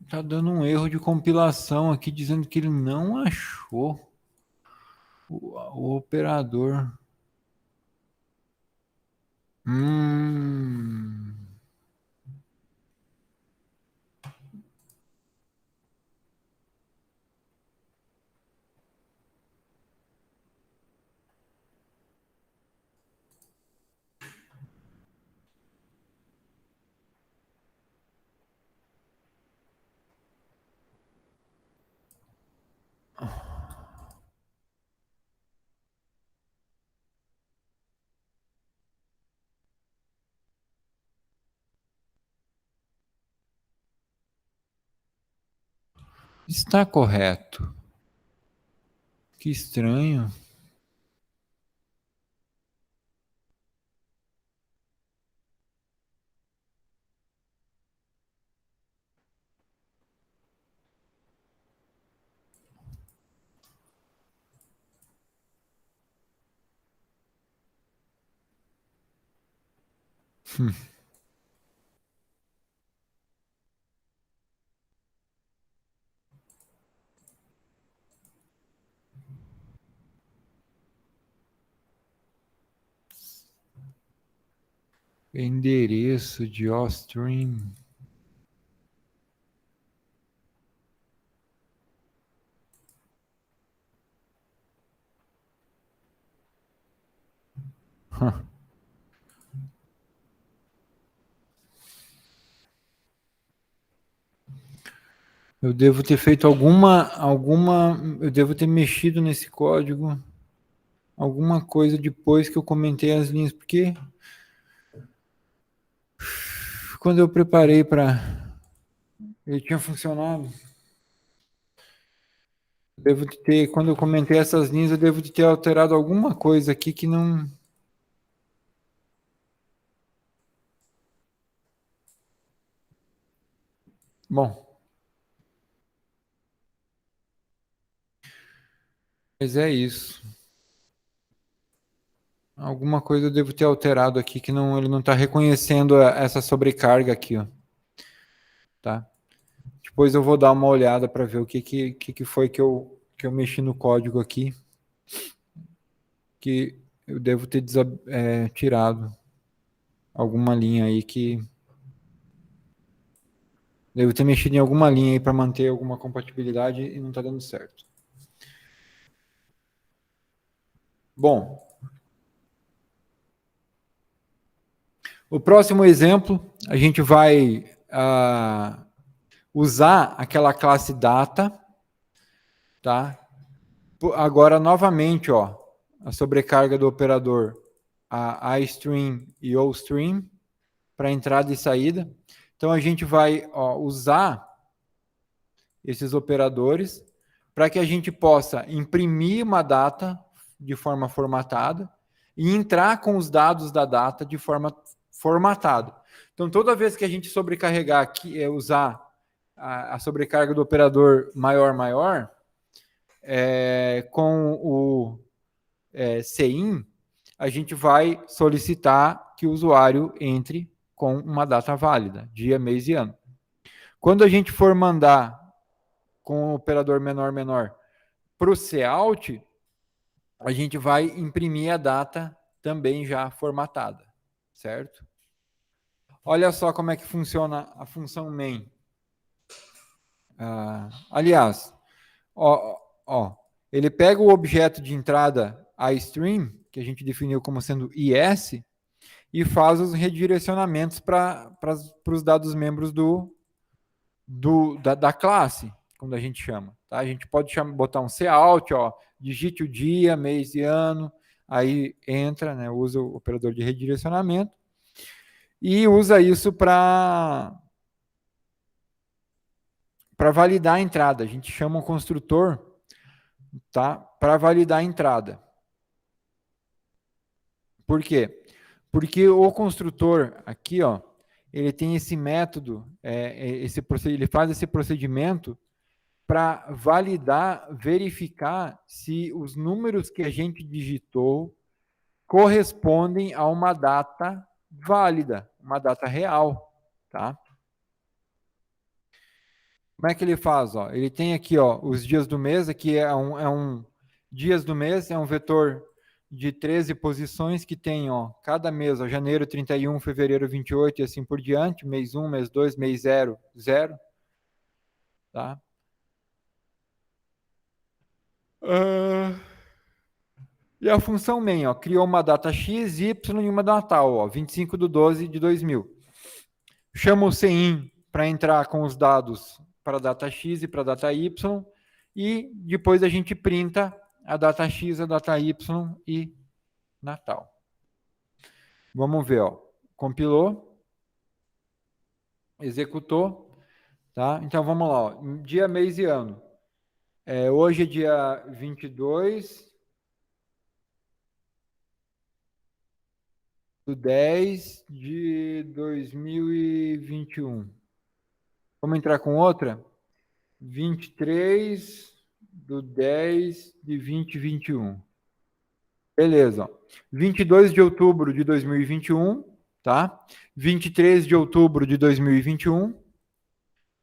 tá dando um erro de compilação aqui, dizendo que ele não achou o operador. Está correto. Que estranho. Endereço de Ostream. Eu devo ter feito eu devo ter mexido nesse código, alguma coisa depois que eu comentei as linhas, porque quando eu preparei para, ele tinha funcionado. Devo de ter, quando eu comentei essas linhas, eu devo de ter alterado alguma coisa aqui que não. Bom, mas é isso. Alguma coisa eu devo ter alterado aqui que não, ele não está reconhecendo essa sobrecarga aqui, ó. Tá? Depois eu vou dar uma olhada para ver o que foi que eu mexi no código aqui, que eu devo ter tirado alguma linha aí que. Devo ter mexido em alguma linha aí para manter alguma compatibilidade e não está dando certo. Bom, o próximo exemplo, a gente vai usar aquela classe data, tá? Agora, novamente, ó, a sobrecarga do operador a iStream e OStream para entrada e saída. Então, a gente vai usar esses operadores para que a gente possa imprimir uma data de forma formatada e entrar com os dados da data de forma formatada. Então, toda vez que a gente sobrecarregar aqui, usar a sobrecarga do operador maior, com o CIN, a gente vai solicitar que o usuário entre com uma data válida, dia, mês e ano. Quando a gente for mandar com o operador menor para o cout, a gente vai imprimir a data também já formatada, certo? Olha só como é que funciona a função main. Aliás, ele pega o objeto de entrada iStream, que a gente definiu como sendo IS, e faz os redirecionamentos para os dados membros da classe, como a gente chama. Tá? A gente pode botar um cout, digite o dia, mês e ano, aí entra, né, usa o operador de redirecionamento e usa isso para validar a entrada. A gente chama um construtor, tá, para validar a entrada. Por quê? Porque o construtor aqui, ele tem esse método, ele faz esse procedimento para validar, verificar se os números que a gente digitou correspondem a uma data válida, uma data real, tá? Como é que ele faz? Ele tem aqui os dias do mês, aqui é um dias do mês, é um vetor de 13 posições que tem cada mês, janeiro 31, fevereiro 28 e assim por diante, mês 1, mês 2, mês 0, 0. Tá? E a função main, criou uma data x, y e uma data tal, 25/12/2000. Chama o CIN para entrar com os dados para a data x e para a data y, e depois a gente printa a data x, a data y e Natal. Vamos ver, compilou, executou, tá? Então vamos lá, dia, mês e ano. Hoje é dia 22/10/2021. Vamos entrar com outra? 23/10/2021. Beleza. 22 de outubro de 2021 tá? 23 de outubro de 2021,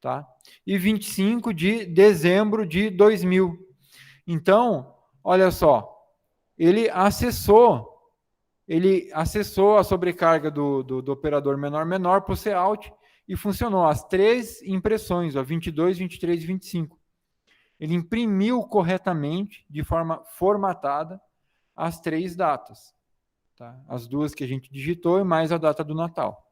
tá? E 25 de dezembro de 2000. Então, olha só, ele acessou a sobrecarga do operador menor-menor para o Cout e funcionou as três impressões, ó, 22, 23 e 25. Ele imprimiu corretamente, de forma formatada, as três datas. Tá? As duas que a gente digitou e mais a data do Natal.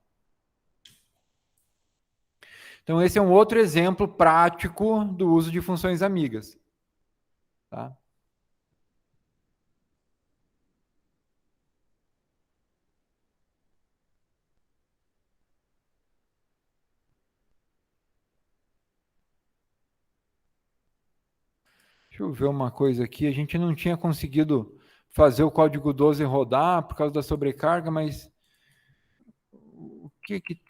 Então, esse é um outro exemplo prático do uso de funções amigas. Tá? Deixa eu ver uma coisa aqui. A gente não tinha conseguido fazer o código 12 rodar por causa da sobrecarga, mas o que que...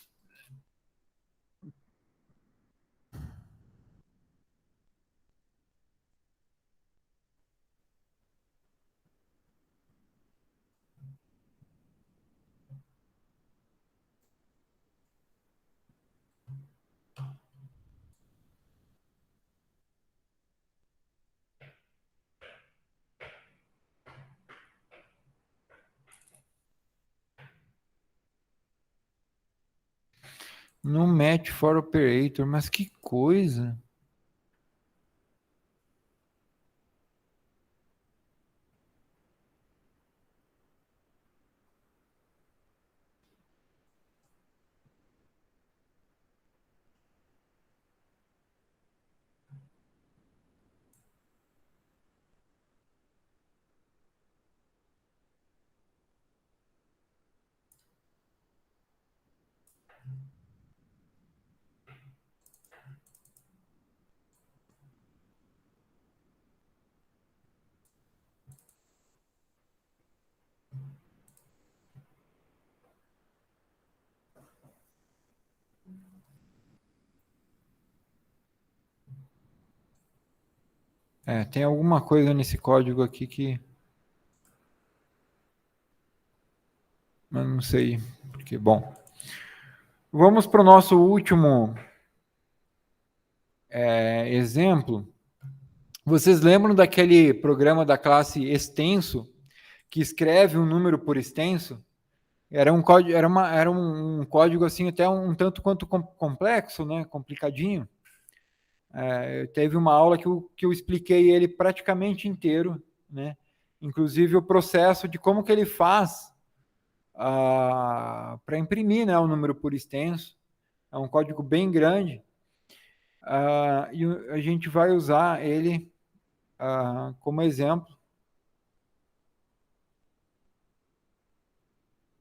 No match for operator, mas que coisa. É, tem alguma coisa nesse código aqui que... eu não sei. Porque, bom. Vamos para o nosso último exemplo. Vocês lembram daquele programa da classe extenso, que escreve um número por extenso? Era um código, era um código assim até um tanto quanto complexo, né? Complicadinho. Teve uma aula que eu expliquei ele praticamente inteiro, né? Inclusive o processo de como que ele faz para imprimir, né, o número por extenso. É um código bem grande. E a gente vai usar ele como exemplo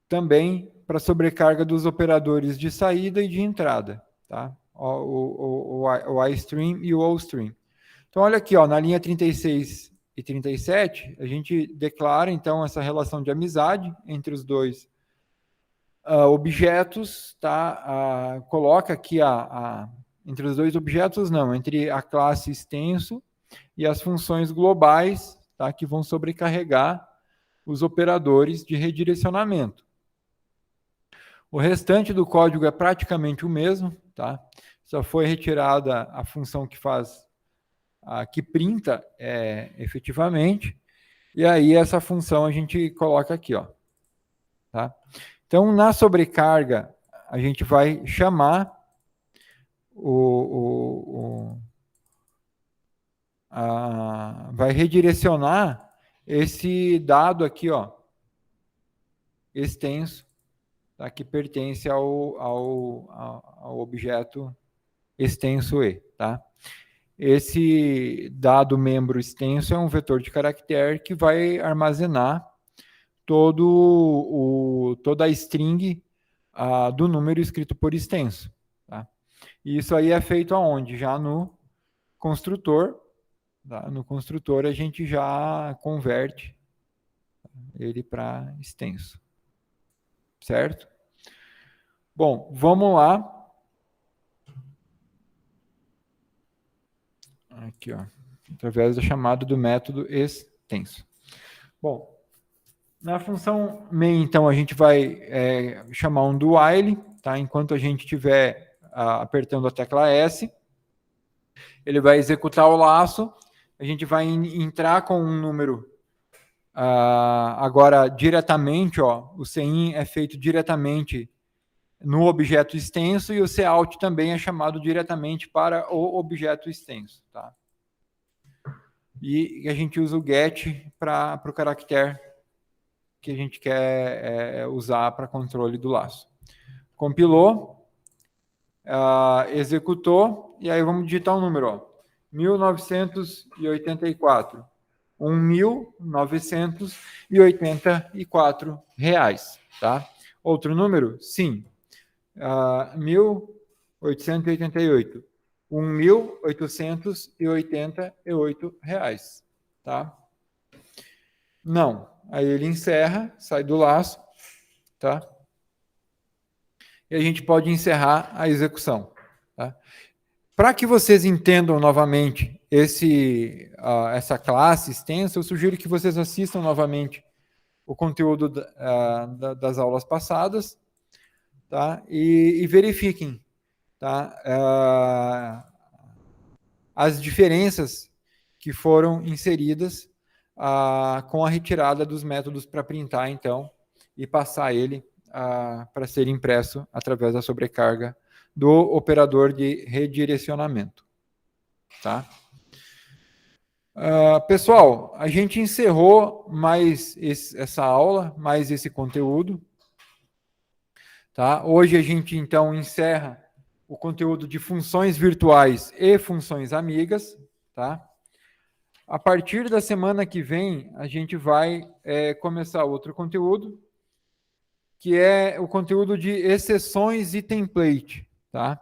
também para sobrecarga dos operadores de saída e de entrada, tá? O iStream e o OStream. Então, olha aqui, ó, na linha 36 e 37, a gente declara, então, essa relação de amizade entre os dois objetos, tá? Coloca aqui entre os dois objetos, não, entre a classe extenso e as funções globais, tá? Que vão sobrecarregar os operadores de redirecionamento. O restante do código é praticamente o mesmo, tá? Só foi retirada a função que faz, que printa efetivamente, e aí essa função a gente coloca aqui, ó, tá? Então, na sobrecarga, a gente vai chamar vai redirecionar esse dado aqui, ó, extenso, tá? Que pertence ao objeto extenso E, tá? Esse dado membro extenso é um vetor de caractere que vai armazenar toda a string do número escrito por extenso. Tá? E isso aí é feito aonde? Já no construtor. Tá? No construtor a gente já converte ele para extenso. Certo? Bom, vamos lá. Aqui, ó. Através da chamada do método extenso. Bom, Na função main, então, a gente vai chamar um do while, tá? Enquanto a gente estiver apertando a tecla S, ele vai executar o laço, a gente vai entrar com um número agora diretamente, ó, o CIN é feito diretamente no objeto extenso e o cout também é chamado diretamente para o objeto extenso, tá? E a gente usa o get para o caractere que a gente quer usar para controle do laço. Compilou, executou, e aí vamos digitar um número, ó, 1984. R$ 1.984, tá? Outro número? Sim. 1.888. R$ 1.888, tá? Não. Aí ele encerra, sai do laço, tá? E a gente pode encerrar a execução, tá? Para que vocês entendam novamente essa classe extensa, eu sugiro que vocês assistam novamente o conteúdo das aulas passadas, tá? E verifiquem, tá? As diferenças que foram inseridas com a retirada dos métodos para printar, então, e passar ele para ser impresso através da sobrecarga do operador de redirecionamento. Tá? Pessoal, a gente encerrou mais essa aula, mais esse conteúdo. Tá? Hoje a gente, então, encerra o conteúdo de funções virtuais e funções amigas. Tá? A partir da semana que vem, a gente vai começar outro conteúdo, que é o conteúdo de exceções e template. Tá?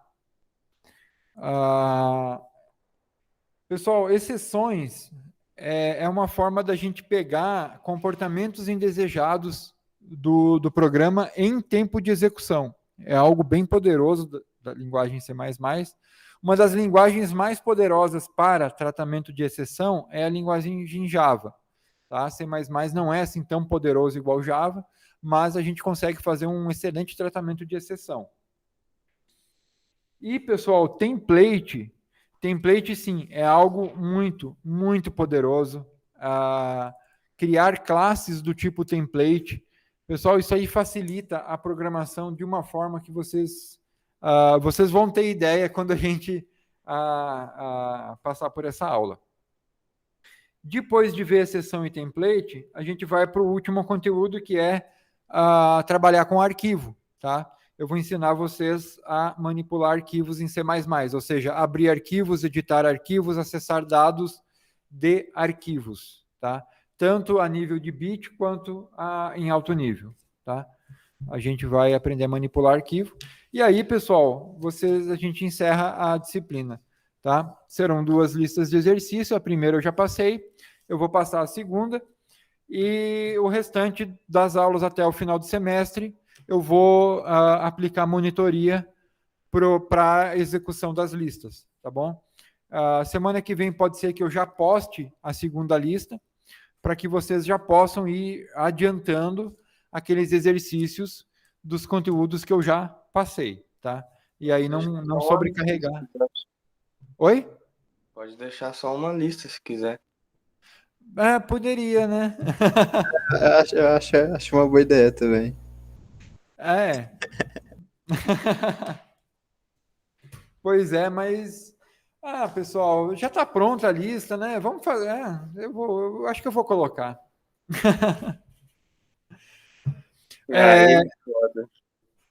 Pessoal, exceções é uma forma da gente pegar comportamentos indesejados do programa em tempo de execução. É algo bem poderoso da linguagem C++. Uma das linguagens mais poderosas para tratamento de exceção é a linguagem Java. Tá? C++ não é assim tão poderoso igual Java, mas a gente consegue fazer um excelente tratamento de exceção. E, pessoal, template, sim, é algo muito, muito poderoso. Criar classes do tipo template. Pessoal, isso aí facilita a programação de uma forma que vocês vão ter ideia quando a gente passar por essa aula. Depois de ver exceção e template, a gente vai para o último conteúdo, que é trabalhar com arquivo, tá? Eu vou ensinar vocês a manipular arquivos em C++, ou seja, abrir arquivos, editar arquivos, acessar dados de arquivos, tá? Tanto a nível de bit quanto em alto nível, tá? A gente vai aprender a manipular arquivo. E aí, pessoal, a gente encerra a disciplina, tá? Serão 2 listas de exercício. A primeira eu já passei, eu vou passar a segunda, e o restante das aulas até o final do semestre eu vou aplicar monitoria para a execução das listas, tá bom? Semana que vem pode ser que eu já poste a segunda lista, para que vocês já possam ir adiantando aqueles exercícios dos conteúdos que eu já passei, tá? E aí não sobrecarregar. Oi? Pode deixar só uma lista se quiser. Poderia, né? Eu acho uma boa ideia também. Pois é, mas... pessoal, já está pronta a lista, né? Vamos fazer... eu acho que eu vou colocar.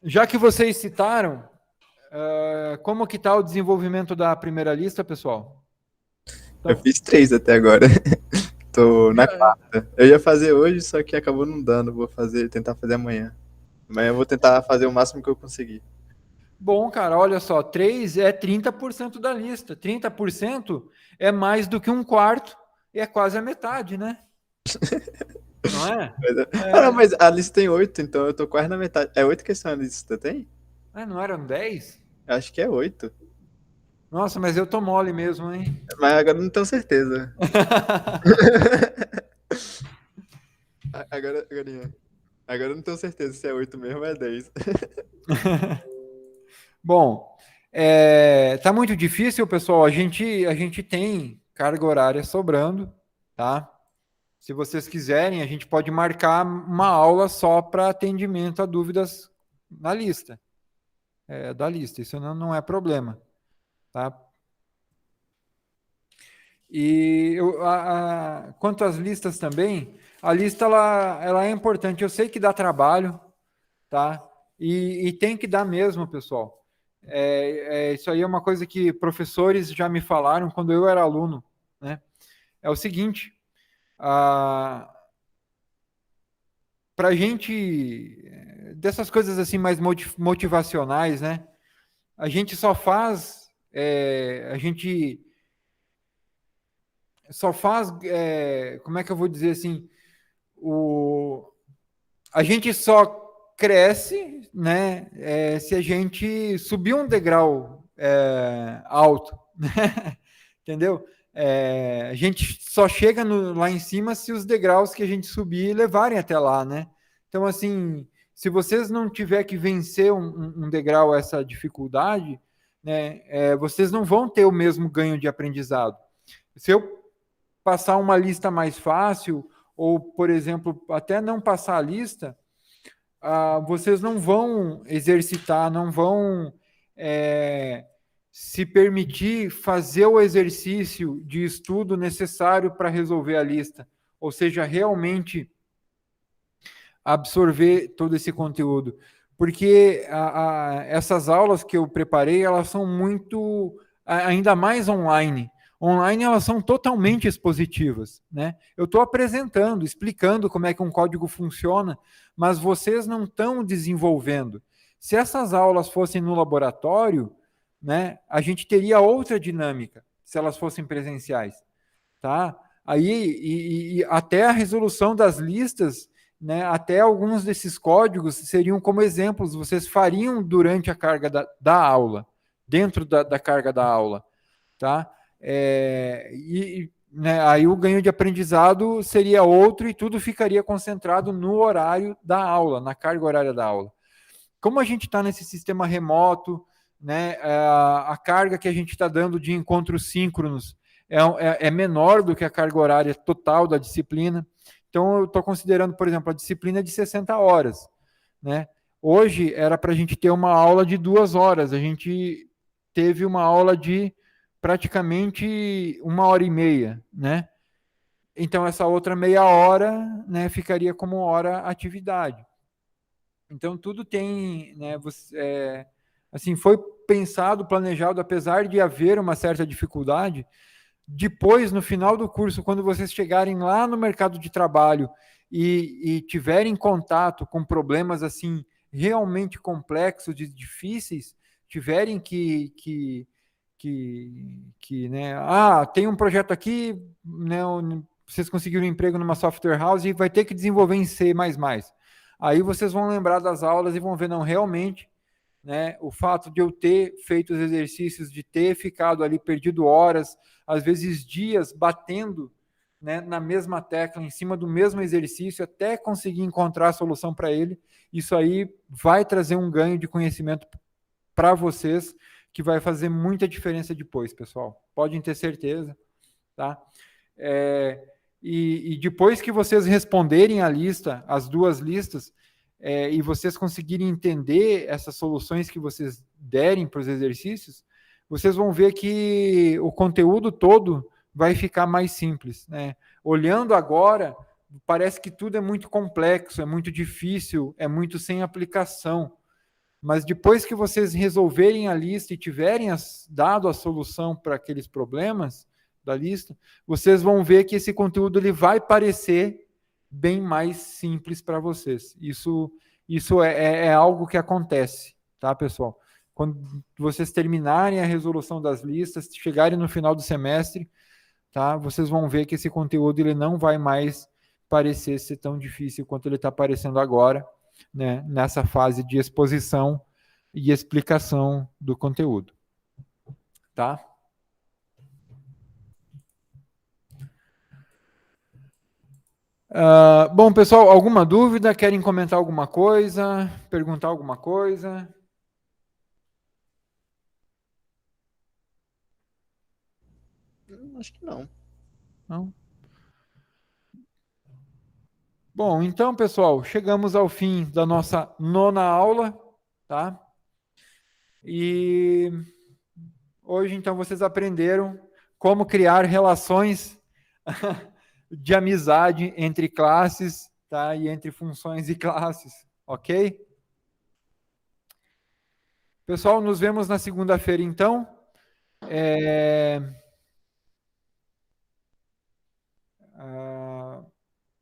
Já que vocês citaram, como que está o desenvolvimento da primeira lista, pessoal? Então, eu fiz 3 até agora. Tô na 4ª. Eu ia fazer hoje, só que acabou não dando. Vou tentar fazer amanhã. Amanhã eu vou tentar fazer o máximo que eu conseguir. Bom, cara, olha só, 3 é 30% da lista. 30% é mais do que 1/4, e é quase a metade, né? Não é? Não, mas a lista tem 8, então eu tô quase na metade. É 8 questões a lista, tem? Não eram 10? Acho que é 8. Nossa, mas eu tô mole mesmo, hein? Mas agora não tenho certeza. Agora eu não tenho certeza se é 8 mesmo ou é 10. Bom, tá muito difícil, pessoal. A gente tem carga horária sobrando, tá? Se vocês quiserem, a gente pode marcar uma aula só para atendimento a dúvidas na lista, da lista. Isso não é problema, tá? E quanto às listas também, a lista ela é importante. Eu sei que dá trabalho, tá? E tem que dar mesmo, pessoal. Isso aí é uma coisa que professores já me falaram quando eu era aluno, né? É o seguinte, para a gente, dessas coisas assim mais motivacionais, né? A gente só faz, como é que eu vou dizer assim, a gente só cresce, né, se a gente subir um degrau alto, né? Entendeu? A gente só chega lá em cima se os degraus que a gente subir levarem até lá, né? Então, assim, se vocês não tiver que vencer um degrau, essa dificuldade, né, vocês não vão ter o mesmo ganho de aprendizado. Se eu passar uma lista mais fácil, ou, por exemplo, até não passar a lista, vocês não vão exercitar, não vão se permitir fazer o exercício de estudo necessário para resolver a lista, ou seja, realmente absorver todo esse conteúdo. Porque essas aulas que eu preparei, elas são muito, ainda mais online. Online elas são totalmente expositivas, né? Eu estou apresentando, explicando como é que um código funciona, mas vocês não estão desenvolvendo. Se essas aulas fossem no laboratório, né, a gente teria outra dinâmica, se elas fossem presenciais, tá? Aí, e até a resolução das listas, né, até alguns desses códigos seriam como exemplos, vocês fariam durante a carga da aula, dentro da carga da aula, tá? Né, aí o ganho de aprendizado seria outro e tudo ficaria concentrado no horário da aula, na carga horária da aula. Como a gente está nesse sistema remoto, né, a carga que a gente está dando de encontros síncronos é menor do que a carga horária total da disciplina. Então, eu estou considerando, por exemplo, a disciplina de 60 horas. Né? Hoje era para a gente ter uma aula de 2 horas, a gente teve uma aula de praticamente 1h30, né? Então, essa outra meia hora, né, ficaria como hora atividade. Então, tudo tem, né, assim, foi pensado, planejado, apesar de haver uma certa dificuldade, depois, no final do curso, quando vocês chegarem lá no mercado de trabalho e tiverem contato com problemas, assim, realmente complexos e difíceis, tiverem né, tem um projeto aqui, né, vocês conseguiram um emprego numa software house e vai ter que desenvolver em C++. Aí vocês vão lembrar das aulas e vão ver, não, realmente, né, o fato de eu ter feito os exercícios, de ter ficado ali perdido horas, às vezes dias, batendo, né, na mesma tecla, em cima do mesmo exercício, até conseguir encontrar a solução para ele, isso aí vai trazer um ganho de conhecimento para vocês, que vai fazer muita diferença depois, pessoal. Podem ter certeza, tá? E depois que vocês responderem a lista, as 2 listas, e vocês conseguirem entender essas soluções que vocês derem para os exercícios, vocês vão ver que o conteúdo todo vai ficar mais simples, né? Olhando agora, parece que tudo é muito complexo, é muito difícil, é muito sem aplicação. Mas depois que vocês resolverem a lista e tiverem dado a solução para aqueles problemas da lista, vocês vão ver que esse conteúdo ele vai parecer bem mais simples para vocês. Isso é algo que acontece, tá, pessoal? Quando vocês terminarem a resolução das listas, chegarem no final do semestre, tá, vocês vão ver que esse conteúdo ele não vai mais parecer ser tão difícil quanto ele está parecendo agora, né, nessa fase de exposição e explicação do conteúdo. Tá? Bom, pessoal, alguma dúvida? Querem comentar alguma coisa? Perguntar alguma coisa? Acho que não. Não? Bom, então, pessoal, chegamos ao fim da nossa 9ª aula, tá? E hoje, então, vocês aprenderam como criar relações de amizade entre classes, tá? E entre funções e classes, ok? Pessoal, nos vemos na segunda-feira, então.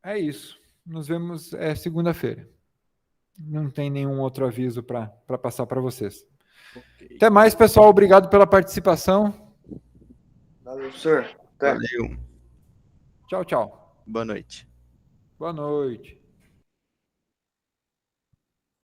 É isso. Nos vemos segunda-feira. Não tem nenhum outro aviso para passar para vocês. Ok. Até mais, pessoal. Obrigado pela participação. Valeu, professor. Até. Valeu. Tchau, tchau. Boa noite. Boa noite.